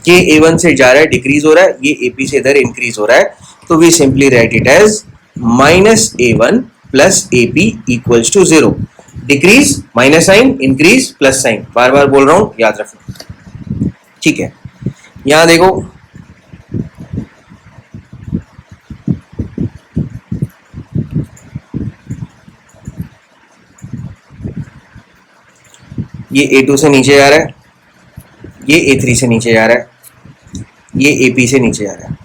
Speaker 1: ये A1 से जा रहा है, डिक्रीज हो रहा है, ये AP से इधर इंक्रीज हो रहा है, तो we simply write it as -A1 plus AP equals to 0. Decrease minus sign, increase plus sign, बार बार बोल रहा हूं, याद रखना. ठीक है, यहां देखो ये A2 से नीचे जा रहा है, ये A3 से नीचे जा रहा है, ये AP से नीचे जा रहा है.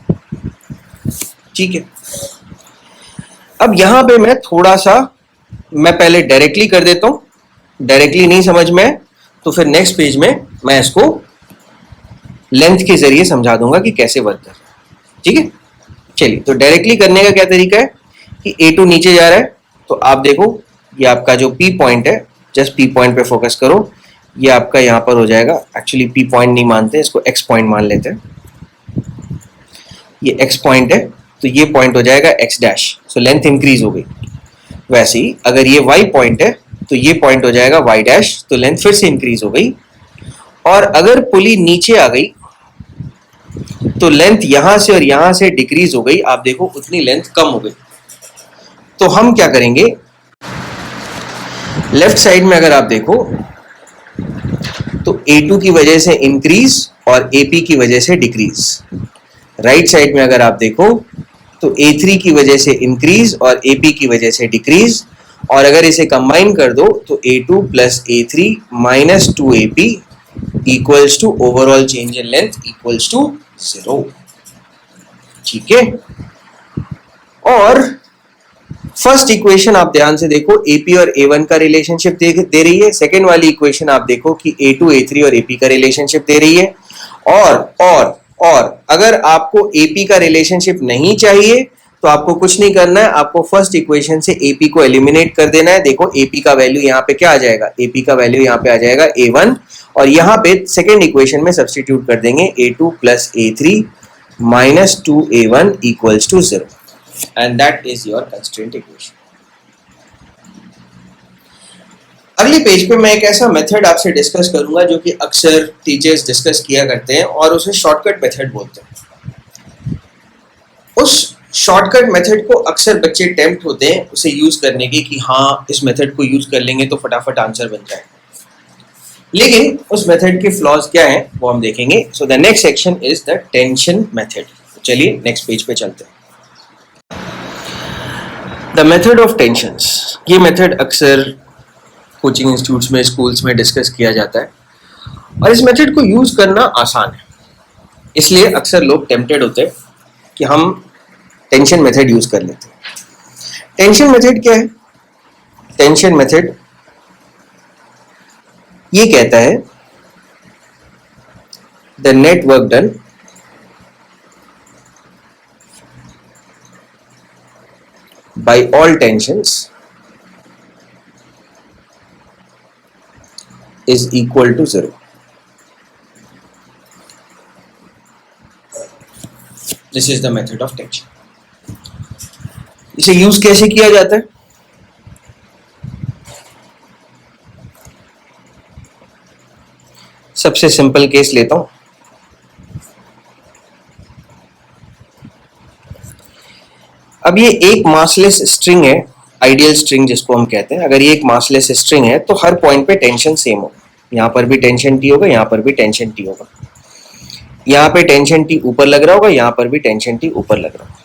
Speaker 1: ठीक है, अब यहां पे मैं थोड़ा सा, मैं पहले डायरेक्टली कर देता हूं. डायरेक्टली नहीं समझ में तो फिर नेक्स्ट पेज में मैं इसको लेंथ के जरिए समझा दूंगा कि कैसे वर्क कर रहा है. ठीक है, चलिए, तो डायरेक्टली करने का क्या तरीका है कि A2 नीचे जा रहा है, तो आप देखो ये आपका जो P पॉइंट है, जस्ट P पॉइंट पे फोकस करो, ये आपका यहाँ पर हो जाएगा. एक्चुअली P पॉइंट नहीं मानते, इसको X पॉइंट मान लेते हैं. ये X पॉइंट है तो ये पॉइंट हो जाएगा X dash, so length increase हो गई. वैसे ही अगर ये Y पॉइंट है तो ये पॉइंट हो जाएगा Y डैश, तो लेंथ फिर से इंक्रीज हो गई. और अगर पुली नीचे आ गई तो लेंथ यहां से और यहां से डिक्रीज हो गई. आप देखो उतनी लेंथ कम हो गई. तो हम क्या करेंगे, लेफ्ट साइड में अगर आप देखो तो A2 की वजह से इंक्रीज और AP की वजह से डिक्रीज. राइट साइड में अगर आप देखो तो A3 की वजह से इंक्रीज और AP की वजह से डिक्रीज. और अगर इसे कंबाइन कर दो तो A2 plus A3 minus 2AP equals to overall change in length equals to 0. ठीक है, और फर्स्ट इक्वेशन आप ध्यान से देखो, AP और A1 का रिलेशनशिप दे रही है. सेकेंड वाली इक्वेशन आप देखो कि A2, A3 और AP का रिलेशनशिप दे रही है. और अगर आपको AP का रिलेशनशिप नहीं चाहिए तो आपको कुछ नहीं करना है, आपको फर्स्ट इक्वेशन से AP को एलिमिनेट कर देना है. देखो AP का वैल्यू यहाँ पे क्या आ जाएगा, AP का वैल्यू यहाँ पे आ जाएगा A1, और यहाँ पे सेकेंड इक्वेशन में सब्स्टिट्यूट कर देंगे A2 plus A3 minus 2A1 equals to 0, and that is your constraint equation. अगले पेज पे मैं एक ऐसा मेथड आपसे डिस्कस करूंगा जो कि अक्सर टीचर्स डिस्कस किया करते हैं और उसे शॉर्टकट मेथड बोलते हैं. उस शॉर्टकट मेथड को अक्सर बच्चे टेम्प्ट होते हैं उसे यूज करने की कि हाँ इस मेथड को यूज कर लेंगे तो फटाफट आंसर बन जाए. लेकिन उस मेथड के फ्लॉज क्या हैं वो हम देखेंगे. So the next section is the tension method. चलिए नेक्स्ट पेज पे चलते हैं. द मेथड ऑफ टेंशंस, ये मेथड अक्सर कोचिंग इंस्टीट्यूट्स में, स्कूल्स में डिस्कस किया जाता है और इस मेथड को यूज करना आसान है. इसलिए अक्सर लोग टेम्प्टेड होते हैं कि हम टेंशन मेथड यूज कर लेते हैं. टेंशन मेथड क्या है? टेंशन मेथड ये कहता है the net work done by all tensions is equal to 0. This is the method of tension. इसे यूज कैसे किया जाता है? सबसे सिंपल केस लेता हूं. अब ये एक मासलेस स्ट्रिंग है, आइडियल स्ट्रिंग जिसको हम कहते हैं. अगर ये एक मासलेस स्ट्रिंग है तो हर पॉइंट पे टेंशन सेम होगा. यहाँ पर भी टेंशन T होगा, यहाँ पर भी टेंशन T होगा, यहाँ पे टेंशन T ऊपर लग रहा होगा, यहाँ पर भी टेंशन T ऊपर लग रहा होगा.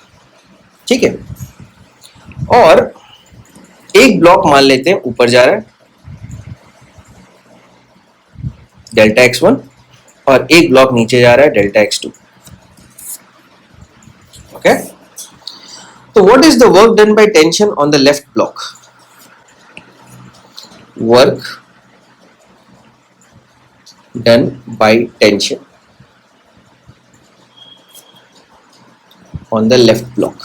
Speaker 1: ठीक है, और एक ब्लॉक मान लेते हैं ऊपर जा रहा है डेल्टा x1 और एक ब्लॉक नीचे जा रहा है डेल्टा x2. ओके, तो what is the work done by tension on the left block? Work done by tension on the left block.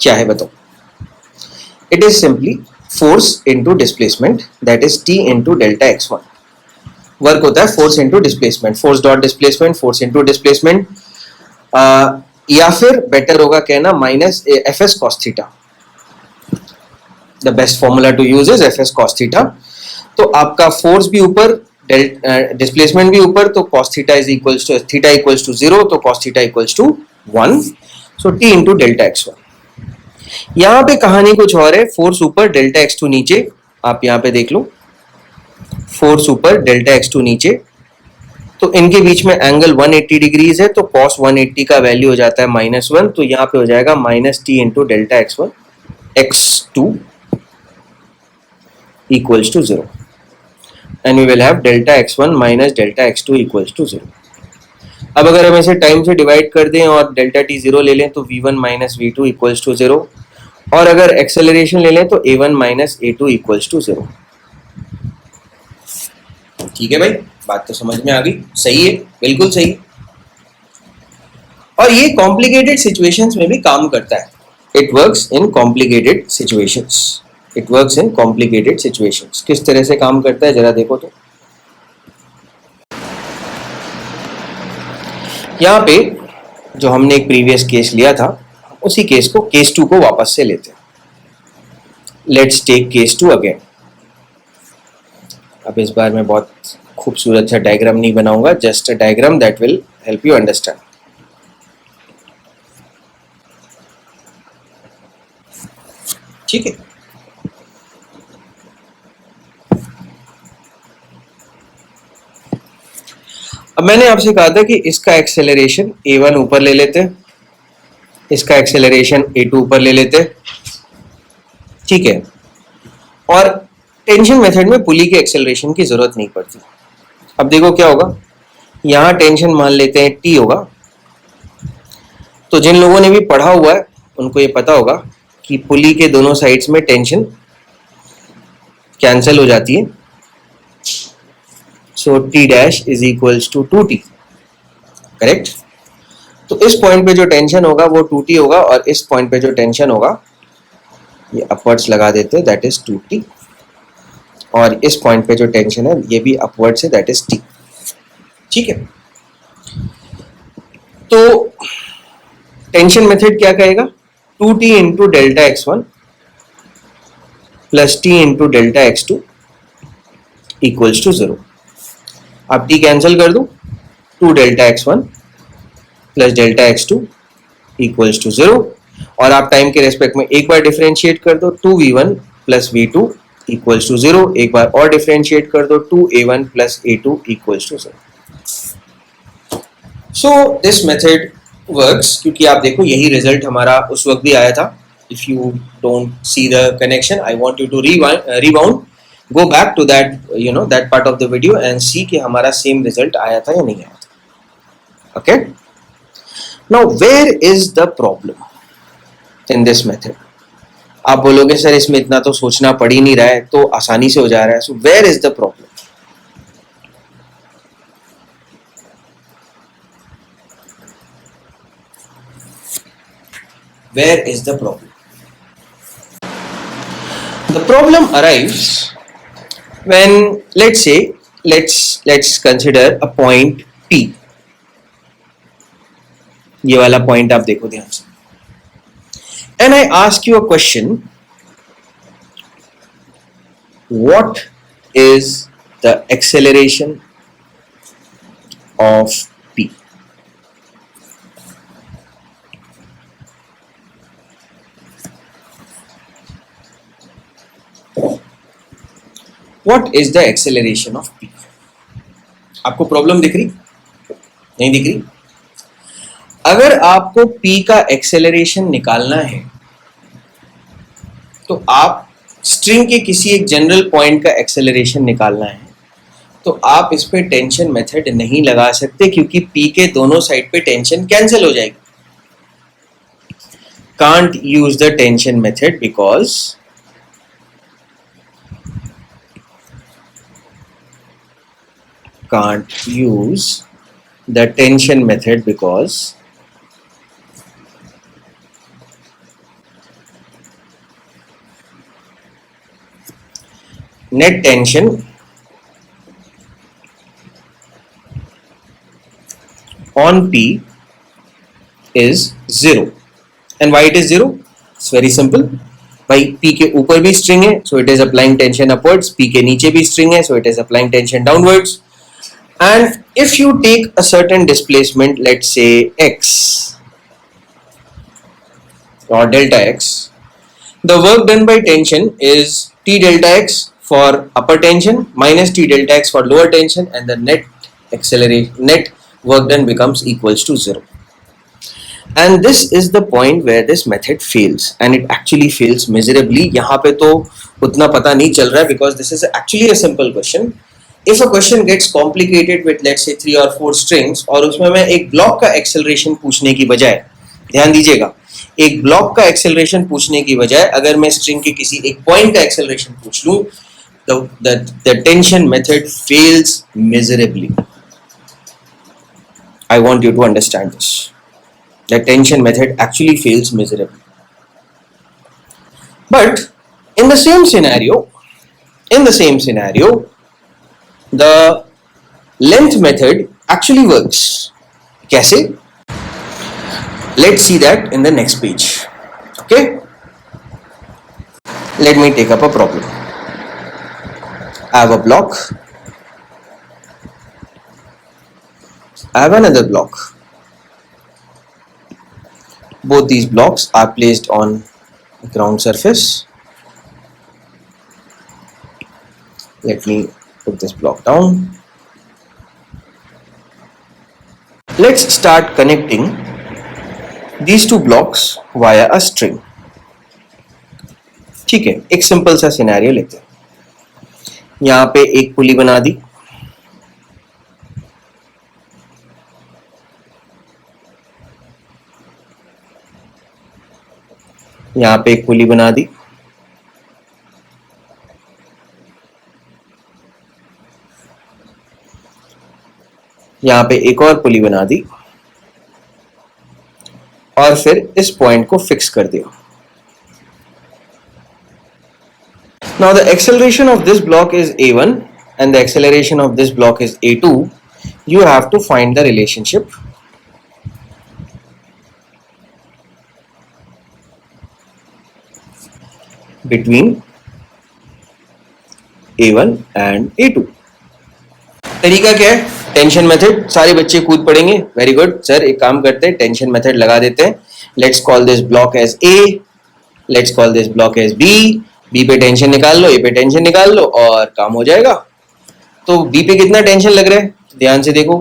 Speaker 1: क्या है बताओ? It is simply force into displacement, that is T into delta x1. Work होता है force into displacement, force dot displacement, force into displacement, या फिर better होगा कहना minus F S cos theta. The best formula to use is F S cos theta. तो आपका force भी ऊपर, डिस्प्लेसमेंट भी ऊपर, तो cos theta is equals to theta equals to 0, तो cos theta equals to 1. So T into delta x1. यहां पे कहानी कुछ और है, फोर्स ऊपर डेल्टा x2 नीचे. आप यहां पे देख लो, फोर्स ऊपर डेल्टा x2 नीचे, तो इनके बीच में एंगल 180 डिग्रीज है, तो cos 180 का वैल्यू हो जाता है -1, तो यहां पे हो जाएगा minus T into delta x1 x2 equals to 0, and we will have delta x1 minus delta x2 equals to 0. अब अगर हम इसे टाइम से डिवाइड कर दें और डेल्टा t 0 ले लें तो v1 minus v2 equals to 0, और अगर एक्सेलरेशन ले लें तो a1 minus a2 equals to 0. ठीक है भाई, बात तो समझ में आ गई? सही है, बिल्कुल सही. और ये कॉम्प्लिकेटेड सिचुएशंस में भी काम करता है. It works in complicated situations. It works in complicated situations. किस तरह से काम करता है जरा देखो तो. यहाँ पे जो हमने एक प्रीवियस केस लिया था, उसी केस को, केस 2 को वापस से लेते हैं. Let's take case 2 again. अब इस बार मैं बहुत खूबसूरत सा डायग्राम नहीं बनाऊंगा, just a diagram that will help you understand. ठीक है. अब मैंने आपसे कहा था कि इसका एक्सेलरेशन a1 ऊपर ले लेते हैं, इसका एक्सेलरेशन a2 ऊपर ले लेते हैं. ठीक है. और टेंशन मेथड में पुली के एक्सेलरेशन की जरूरत नहीं पड़ती. अब देखो क्या होगा, यहां टेंशन मान लेते हैं T होगा. तो जिन लोगों ने भी पढ़ा हुआ है उनको ये पता होगा कि पुली के दोनों साइड्स में टेंशन कैंसिल हो जाती है. So T dash is equals to 2T. Correct. तो इस पॉइंट पे जो टेंशन होगा वो 2T होगा, और इस पॉइंट पे जो टेंशन होगा ये अपवर्ड्स लगा देते हैं, दैट इज 2T. और इस पॉइंट पे जो टेंशन है ये भी अपवर्ड्स है, दैट इज T. ठीक है. तो टेंशन मेथड क्या कहेगा, 2T into delta x1 plus T into delta x2 equals to 0. आप T कैंसिल कर दो, 2 delta x1 plus delta x2 equals to 0, और आप टाइम के रेस्पेक्ट में एक बार डिफरेंशिएट कर दो, 2v1 plus v2 equals to 0. एक बार और डिफरेंशिएट कर दो, 2a1 plus a2 equals to 0. So this method works, क्योंकि आप देखो यही रिजल्ट हमारा उस वक्त भी आया था. If you don't see the connection, I want you to rebound, go back to that, you know, that part of the video and see कि हमारा सेम रिजल्ट आया था या नहीं आया था. Okay. Now where is the problem in this method? आप बोलोगे सर इसमें इतना तो सोचना पड़ ही नहीं रहा है, तो आसानी से हो जा रहा है. So where is the problem? Where is the problem? The problem arrives when, let's say, let's consider a point P. ये वाला पॉइंट आप देखो ध्यान से. And I ask you a question. What is the acceleration of P? What is the acceleration of P? आपको problem दिख रही? नहीं दिख रही? अगर आपको P का एक्सेलरेशन निकालना है तो आप स्ट्रिंग के किसी एक जनरल पॉइंट का एक्सेलरेशन निकालना है, तो आप इस पे टेंशन मेथड नहीं लगा सकते क्योंकि P के दोनों साइड पे टेंशन कैंसिल हो जाएगी. Can't use the tension method because net tension on P is 0. And why it is 0? It's very simple. भाई P के ऊपर भी string है, so it is applying tension upwards. P के नीचे भी string है, so it is applying tension downwards. And if you take a certain displacement, let's say x or delta x, the work done by tension is T delta x for upper tension minus T delta x for lower tension, and the net work done becomes equals to 0. And this is the point where this method fails, and it actually fails miserably. यहाँ पे तो उतना पता नहीं चल रहा है because this is actually a simple question. If a question gets complicated with let's say 3 or 4 strings और उसमें मैं एक ब्लॉक का एक्सेलरेशन पूछने की बजाय, ध्यान दीजिएगा, एक ब्लॉक का एक्सेलरेशन पूछने की बजाय अगर मैं स्ट्रिंग के किसी एक पॉइंट का एक्सेलरेशन पूछ लूं, तो the tension method fails miserably. I want you to understand this. The tension method actually fails miserably. But in the same scenario, the length method actually works. कैसे? Let's see that in the next page. Okay? Let me take up a problem. I have a block. I have another block. Both these blocks are placed on the ground surface. Let me put this block down. Let's start connecting these two blocks via a string. ठीक है, एक simple सा scenario लेते हैं. यहाँ पे एक पुली बना दी, यहाँ पे एक पुली बना दी, यहाँ पे एक और पुली बना दी, और फिर इस पॉइंट को फिक्स कर दिया. Now the acceleration of this block is a1 and the acceleration of this block is a2. You have to find the relationship between a1 and a2. तरीका क्या है? Tension method. सारे बच्चे कूद पड़ेंगे. वेरी गुड सर, एक काम करते हैं, टेंशन मेथड लगा देते हैं. Let's call this block as A, let's call this block as B. B पे टेंशन निकाल लो, ए पे टेंशन निकाल लो और काम हो जाएगा. तो बी पे कितना टेंशन लग रहा है ध्यान से देखो.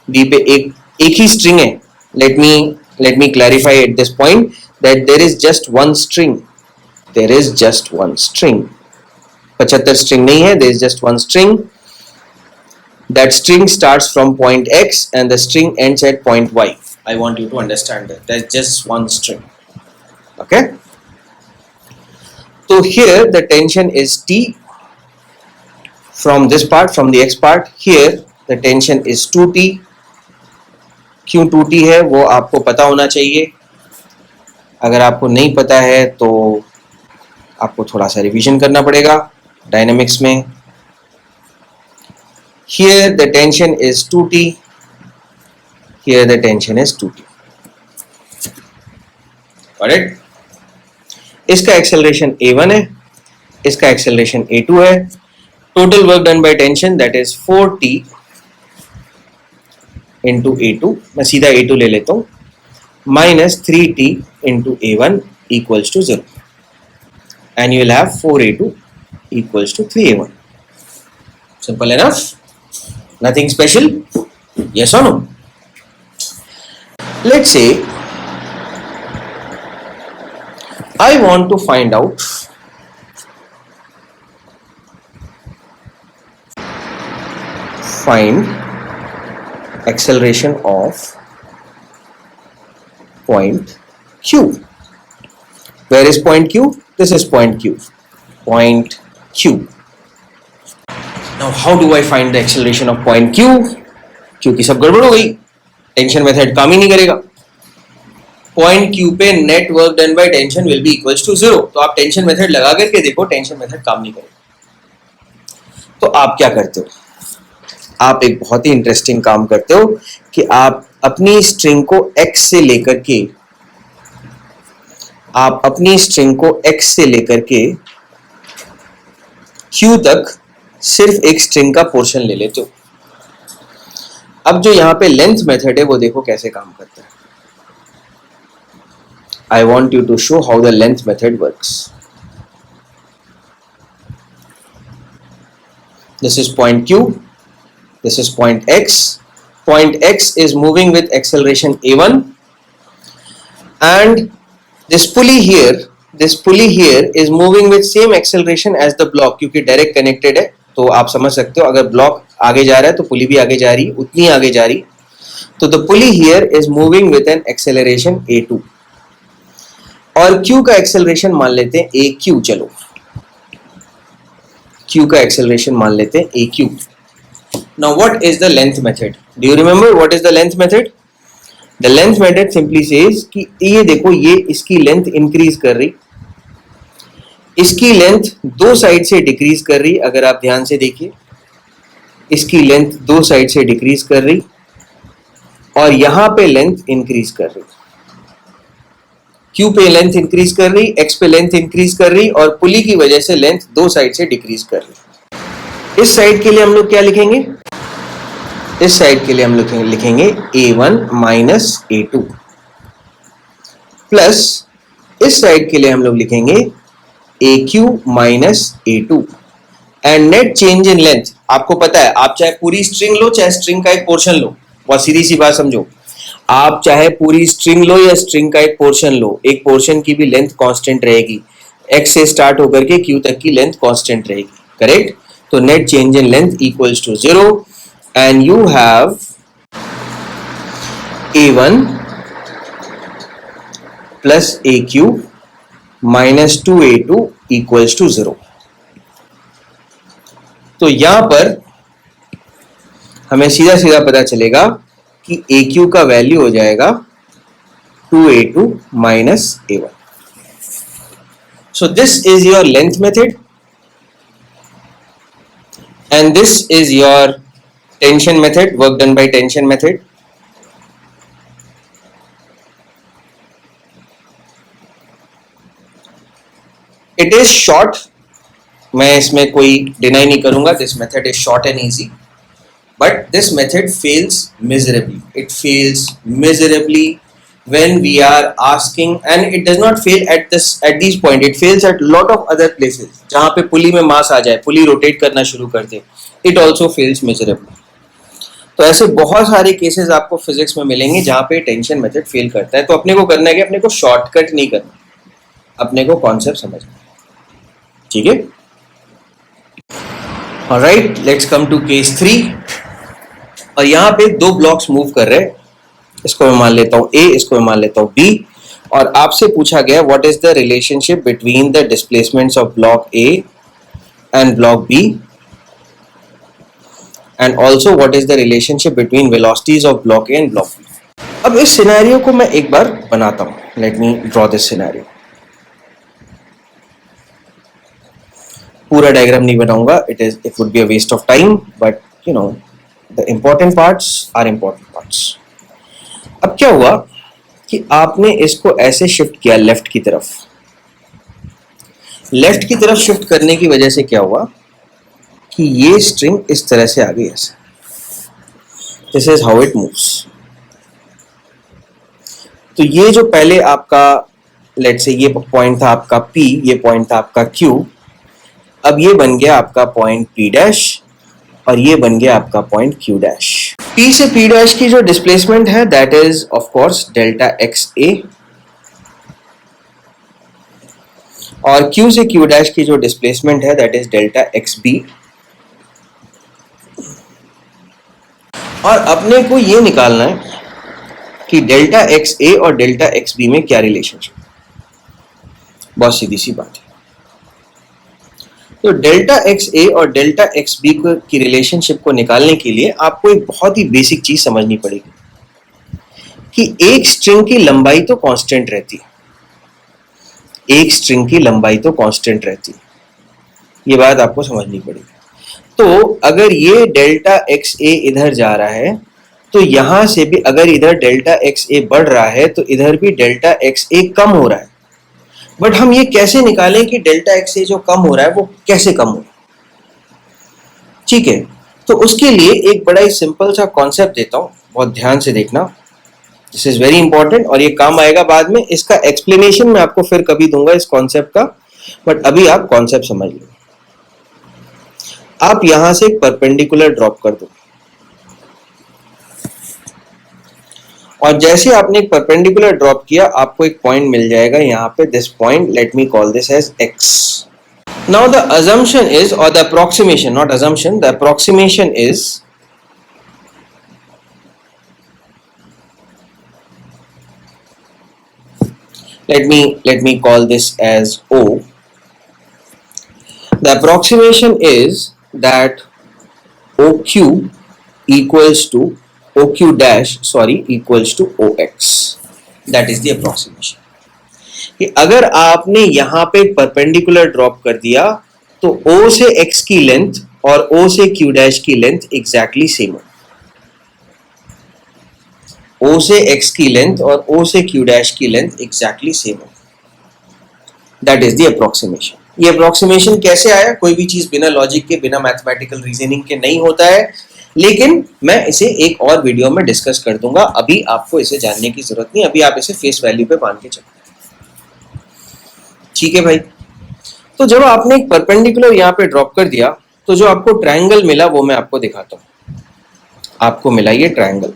Speaker 1: बी पे एक ही स्ट्रिंग है. Let me clarify at this point that there is just one string. There is just one string. 75 string नहीं है, there is just one string. That string starts from point X and the string ends at point Y. I want you to understand that. That's just one string. Okay? So here the tension is T from this part, from the X part. Here the tension is 2T. क्यों 2T है वो आपको पता होना चाहिए. अगर आपको नहीं पता है तो आपको थोड़ा सा रिवीजन करना पड़ेगा डायनेमिक्स में. Here the tension is 2T. Here the tension is 2T. Got it? इसका acceleration A1 है, इसका acceleration A2 है. Total work done by tension that is 4T into A2. मैं सीधा A2 ले लेता हूँ. Minus 3T into A1 equals to 0. And you will have 4A2 equals to 3A1. Simple enough? Nothing special? Yes or no? Let's say I want to find out find acceleration of point Q. Where is point Q? This is point Q. Point Q. Now how do I find the acceleration of point Q? क्योंकि सब गड़बड़ हो गई, tension method काम ही नहीं करेगा. Point Q पे net work done by tension will be equals to 0. तो आप टेंशन मेथड लगा करके देखो, टेंशन मेथड काम नहीं करेगा. तो आप क्या करते हो? आप एक बहुत ही इंटरेस्टिंग काम करते हो कि आप अपनी स्ट्रिंग को x से लेकर के Q तक सिर्फ एक स्ट्रिंग का पोर्शन ले लेते हो. अब जो यहां पे लेंथ मेथड है वो देखो कैसे काम करता है. I want you to show how the length method works. This is point Q, this is point X. Point X is moving with acceleration a1, and this pulley here is moving with same acceleration as the block, क्योंकि direct connected है. तो आप समझ सकते हो अगर block आगे जा रहा है तो पुली भी आगे जा रही है, उतनी आगे जा रही. तो the pulley here is moving with an acceleration a2 और Q का एक्सेलरेशन मान लेते हैं AQ. चलो Q का एक्सेलरेशन मान लेते हैं AQ. Now what is the length method? Do you remember what is the length method? The length method simply says कि ये देखो, ये इसकी लेंथ इंक्रीज कर रही, इसकी लेंथ दो साइड से डिक्रीज कर रही. अगर आप ध्यान से देखिए, इसकी लेंथ दो साइड से डिक्रीज कर रही और यहां पे लेंथ इंक्रीज कर रही. Q पे लेंथ इंक्रीज कर रही, X पे लेंथ इंक्रीज कर रही और पुली की वजह से लेंथ दो साइड से डिक्रीज कर रही. इस साइड के लिए हम लोग क्या लिखेंगे? इस साइड के लिए हम लोग लिखेंगे A1 माइनस A2 प्लस इस साइड के लिए हम लोग लिखेंगे AQ minus A2. And net change in length आपको पता है, आप चाहे पूरी स्ट्रिंग लो चाहे स्ट्रिंग का एक पोर्शन लो, बहुत सीधी सी बात समझो, आप चाहे पूरी स्ट्रिंग लो या स्ट्रिंग का एक पोर्शन लो, एक पोर्शन की भी लेंथ कांस्टेंट रहेगी. X से स्टार्ट होकर के Q तक की लेंथ कांस्टेंट रहेगी. करेक्ट? तो net change in length equals to 0 and you have A1 plus AQ minus 2A2 equals to 0. तो यहां पर हमें सीधा सीधा पता चलेगा कि AQ का वैल्यू हो जाएगा 2A2 minus A1. So this is your length method and this is your tension method, work done by tension method. It is short, मैं इसमें कोई डिनाई नहीं करूंगा. This method is short and easy. But this method fails miserably. It fails miserably when we are asking, and it does not fail at these point. It fails at lot of other places. जहाँ पे पुली में मास आ जाए, पुली rotate करना शुरू कर दे, it also fails miserably. तो ऐसे बहुत सारे केसेस आपको फिजिक्स में मिलेंगे जहाँ पे टेंशन मेथड फेल करता है. तो अपने को करना है कि अपने को शॉर्टकट नहीं करना, अपने को कॉन्सेप्ट समझना. ठीक है? Alright, let's come to case 3. और यहाँ पे दो ब्लॉक्स मूव कर रहे हैं, इसको मैं मान लेता हूँ A, इसको मैं मान लेता हूँ B. और आपसे पूछा गया what is the relationship between the displacements of block A and block B, and also what is the relationship between velocities of block A and block B. अब इस सिनेरियो को मैं एक बार बनाता हूँ. Let me draw this scenario. पूरा diagram नहीं बनाऊंगा, it would be a waste of time, but you know the important parts are important parts. अब क्या हुआ कि आपने इसको ऐसे शिफ्ट किया लेफ्ट की तरफ. लेफ्ट की तरफ शिफ्ट करने की वजह से क्या हुआ कि ये स्ट्रिंग इस तरह से आ गई ऐसे. This is how it moves. तो ये जो पहले आपका लेट से ये पॉइंट था आपका P, ये पॉइंट था आपका Q, अब ये बन गया आपका पॉइंट P डैश और ये बन गया आपका पॉइंट Q डैश. P से P डैश की जो डिस्प्लेसमेंट है that is of course delta XA और Q से Q डैश की जो डिस्प्लेसमेंट है दैट इज डेल्टा XB. और अपने को ये निकालना है कि डेल्टा एक्स ए और डेल्टा एक्स बी में क्या रिलेशनशिप। बहुत सीधी सी बात है। तो डेल्टा एक्स ए और डेल्टा एक्स बी की रिलेशनशिप को निकालने के लिए आपको एक बहुत ही बेसिक चीज समझनी पड़ेगी कि एक स्ट्रिंग की लंबाई तो कांस्टेंट रहती है, एक स्ट्रिंग की लंबाई तो कांस्टेंट रहती है, ये बात आपको समझनी पड़ेगी। तो अगर ये डेल्टा एक्स ए इधर जा रहा है तो यहां से भी अगर इधर डेल्टा एक्स ए बढ़ रहा है तो इधर भी डेल्टा एक्स ए कम हो रहा है। बट हम ये कैसे निकालें कि डेल्टा एक्स ए जो कम हो रहा है वो कैसे कम हो रहा है? ठीक है, तो उसके लिए एक बड़ा ही सिंपल सा कॉन्सेप्ट देता हूं, बहुत ध्यान से देखना, दिस इज वेरी इंपॉर्टेंट और ये काम आएगा बाद में। इसका एक्सप्लेनेशन मैं आपको फिर कभी दूंगा इस कॉन्सेप्ट का, बट अभी आप कॉन्सेप्ट समझ लो। आप यहां से एक परपेंडिकुलर ड्रॉप कर दो और जैसे आपने एक परपेंडिकुलर ड्रॉप किया आपको एक पॉइंट मिल जाएगा यहां पे, this point, let me call this as x. Now the assumption is, or the approximation, not assumption, the approximation is let me call this as O. The approximation is that OQ equals to OQ dash equals to OX. That is the approximation. कि अगर आपने यहां पे perpendicular drop कर दिया तो O से X की लेंथ और O से Q डैश की लेंथ एग्जैक्टली सेम है। O से X की लेंथ और O से Q डैश की लेंथ एग्जैक्टली सेम है। That is the approximation. ये अप्रोक्सीमेशन कैसे आया? कोई भी चीज बिना लॉजिक के, बिना मैथमेटिकल रीजनिंग के नहीं होता है, लेकिन मैं इसे एक और वीडियो में डिस्कस कर दूंगा। अभी आपको इसे जानने की जरूरत नहीं, अभी आप इसे फेस वैल्यू पे मान के चलो। ठीक है भाई, तो जब आपने एक परपेंडिकुलर यहां पे ड्रॉप कर दिया तो जो आपको ट्रायंगल मिला वो मैं आपको दिखाता हूं। आपको मिला ये triangle,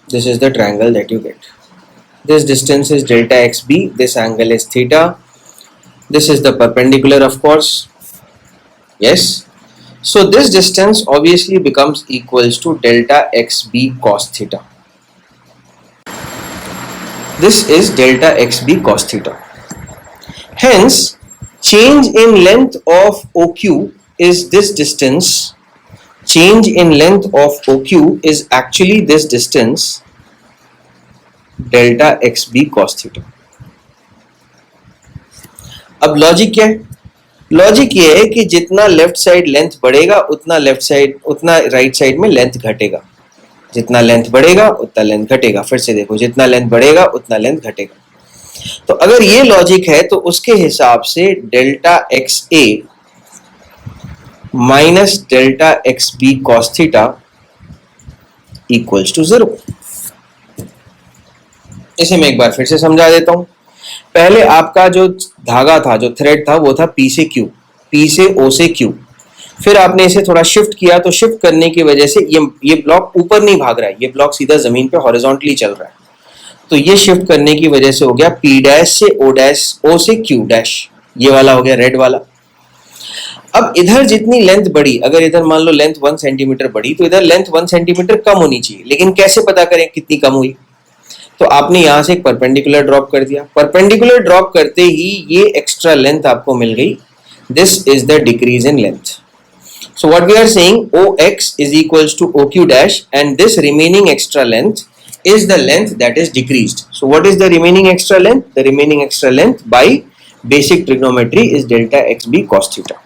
Speaker 1: this is the triangle that you get. This distance is delta xb, this angle is theta, this is the perpendicular of course, yes. So this distance obviously becomes equals to delta xb cos theta. This is delta xb cos theta. Hence change in length of OQ is this distance, change in length of OQ is actually this distance delta x b cos theta. अब logic क्या है? Logic ये है कि जितना left side length बढ़ेगा उतना right side में लेंथ घटेगा, जितना लेंथ बढ़ेगा उतना लेंथ घटेगा। फिर से देखो, जितना लेंथ बढ़ेगा उतना लेंथ घटेगा। तो अगर ये लॉजिक है तो उसके हिसाब से delta x a minus delta x b cos theta equals to 0। इसे मैं एक बार फिर से समझा देता हूं। पहले आपका जो धागा था, जो थ्रेड था, वो था P से Q, P से O से Q। फिर आपने इसे थोड़ा शिफ्ट किया, तो शिफ्ट करने की वजह से ये ब्लॉक ऊपर नहीं भाग रहा है, ये ब्लॉक सीधा जमीन पे हॉरिजॉन्टली चल रहा है। तो ये शिफ्ट करने की वजह से हो गया P डैश से O डैश, O से Q डैश, ये वाला हो गया रेड वाला। अब इधर जितनी लेंथ बढ़ी, अगर इधर मान लो लेंथ 1 सेंटीमीटर बढ़ी तो इधर लेंथ 1 सेंटीमीटर कम होनी चाहिए, लेकिन कैसे पता करें कितनी कम हुई? तो आपने यहां से एक परपेंडिकुलर ड्रॉप कर दिया। परपेंडिकुलर ड्रॉप करते ही ये एक्स्ट्रा लेंथ आपको मिल गई, this is the decrease in length. So what we are saying, OX is equals to OQ dash and this remaining extra length is the length that is decreased. So what is the remaining extra length? The remaining extra length by basic trigonometry is delta XB cos theta.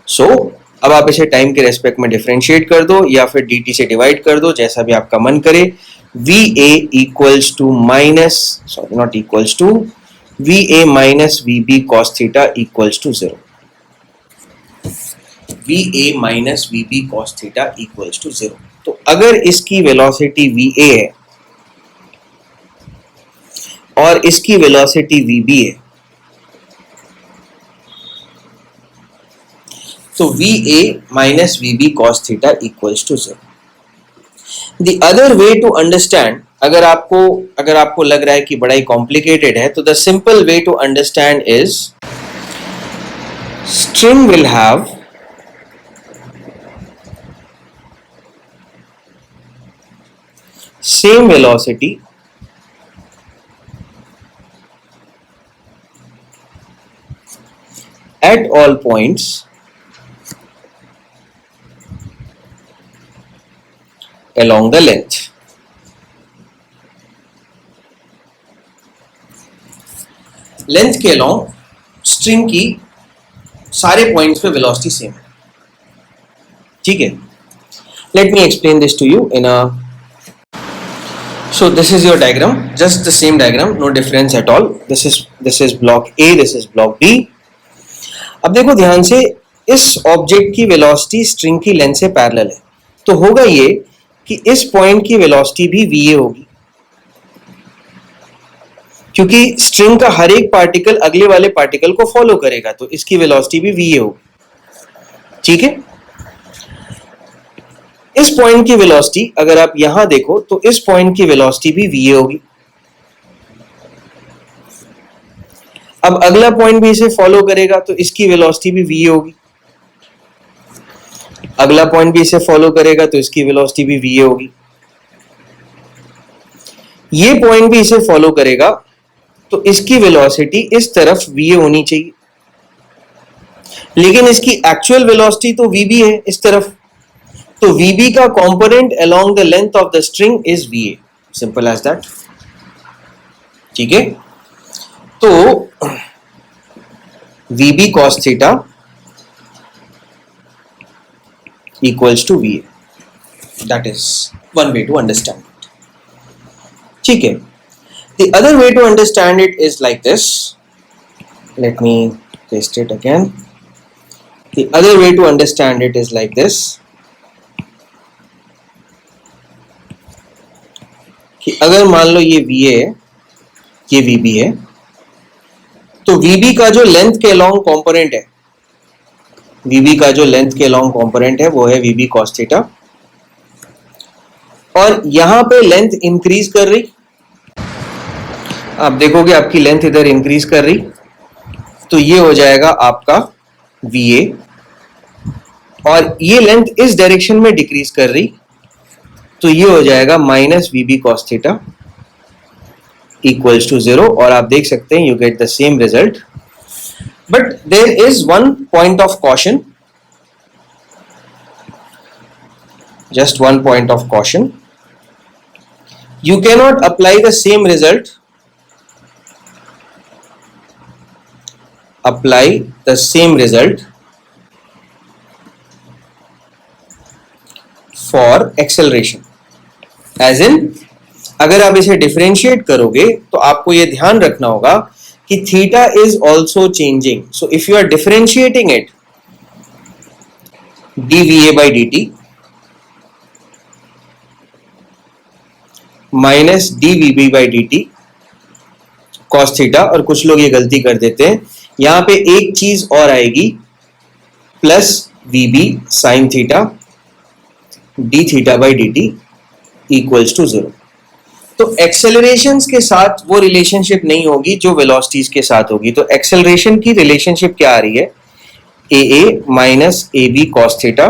Speaker 1: So अब आप इसे time के respect में differentiate कर दो या फिर dt से डिवाइड कर दो, जैसा भी आपका मन करे। VA equals to minus, sorry not equals to, VA minus VB cos theta equals to 0. VA minus VB cos theta equals to 0. तो अगर इसकी वेलोसिटी VA है और इसकी वेलोसिटी VB है तो VA minus VB cos theta equals to 0. The other way to understand, अगर आपको लग रहा है कि बड़ा ही कॉम्प्लिकेटेड है, तो the simple way to understand is string will have same velocity at all points along the length. Length के along स्ट्रिंग की सारे पॉइंट्स पे वेलोसिटी सेम है, ठीक है. Let me explain this to you in a so this is your diagram, just the same diagram, no difference at all. This is block A, this is block B. अब देखो ध्यान से, इस object की velocity string की length से parallel है, तो होगा ये कि इस पॉइंट की वेलोसिटी भी va होगी, क्योंकि स्ट्रिंग का हर एक पार्टिकल अगले वाले पार्टिकल को फॉलो करेगा, तो इसकी वेलोसिटी भी va होगी, ठीक है. इस पॉइंट की वेलोसिटी अगर आप यहां देखो तो इस पॉइंट की वेलोसिटी भी va होगी. अब अगला पॉइंट भी इसे फॉलो करेगा तो इसकी वेलोसिटी भी va होगी. अगला पॉइंट भी इसे फॉलो करेगा तो इसकी वेलोसिटी भी va होगी. ये पॉइंट भी इसे फॉलो करेगा तो इसकी वेलोसिटी इस तरफ va होनी चाहिए, लेकिन इसकी एक्चुअल वेलोसिटी तो vb है इस तरफ, तो vb का component along the length of the string is va, simple as that, ठीक है. तो vb cos theta equals to va, that is one way to understand it, ठीक है. The other way to understand it is like this, let me paste it again. The other way to understand it is like this, कि अगर मान लो ये va है, ये vb है, तो vb का जो लेंथ के अलोंग कंपोनेंट है, vb का जो लेंथ के अलोंग कंपोनेंट है वो है vb cos थीटा, और यहां पे लेंथ इंक्रीज कर रही, आप देखोगे आपकी लेंथ इधर इंक्रीज कर रही, तो ये हो जाएगा आपका va, और ये लेंथ इस डायरेक्शन में डिक्रीज कर रही, तो ये हो जाएगा minus vb cos theta equals to 0, और आप देख सकते हैं you get the same result. But there is one point of caution, just one point of caution, you cannot apply the same result, for acceleration, as in अगर आप इसे differentiate करोगे तो आपको यह ध्यान रखना होगा कि theta is also changing. So if you are differentiating it dva by dt minus dvb by dt cos theta, और कुछ लोग ये गलती कर देते हैं, यहां पे एक चीज और आएगी plus vb sin theta d theta by dt equals to 0. तो एक्सेलरेशंस के साथ वो रिलेशनशिप नहीं होगी जो वेलोसिटीज के साथ होगी. तो एक्सेलरेशन की रिलेशनशिप क्या आ रही है, aa minus ab cos theta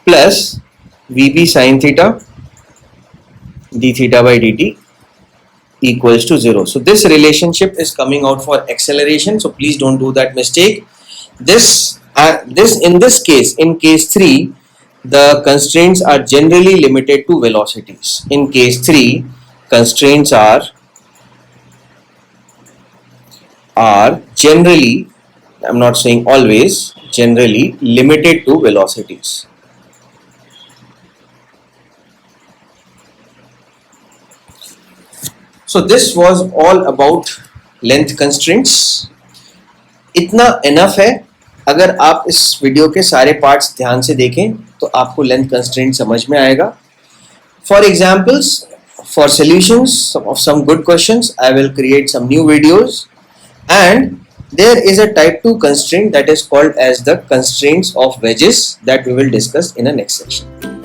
Speaker 1: plus vb sin theta d theta by dt equals to 0. So this relationship is coming out for acceleration. So please don't do that mistake. In this case, in case 3, the constraints are generally limited to velocities. In case 3, constraints are generally, I'm not saying always, generally limited to velocities. So this was all about length constraints. इतना enough है. अगर आप इस video के सारे parts ध्यान से देखें तो आपको लेंथ कंस्ट्रेंट समझ में आएगा. For examples, for solutions of some good questions, I will create some new videos, and there is a type 2 constraint that is called as the constraints of wedges that we will discuss in a next section.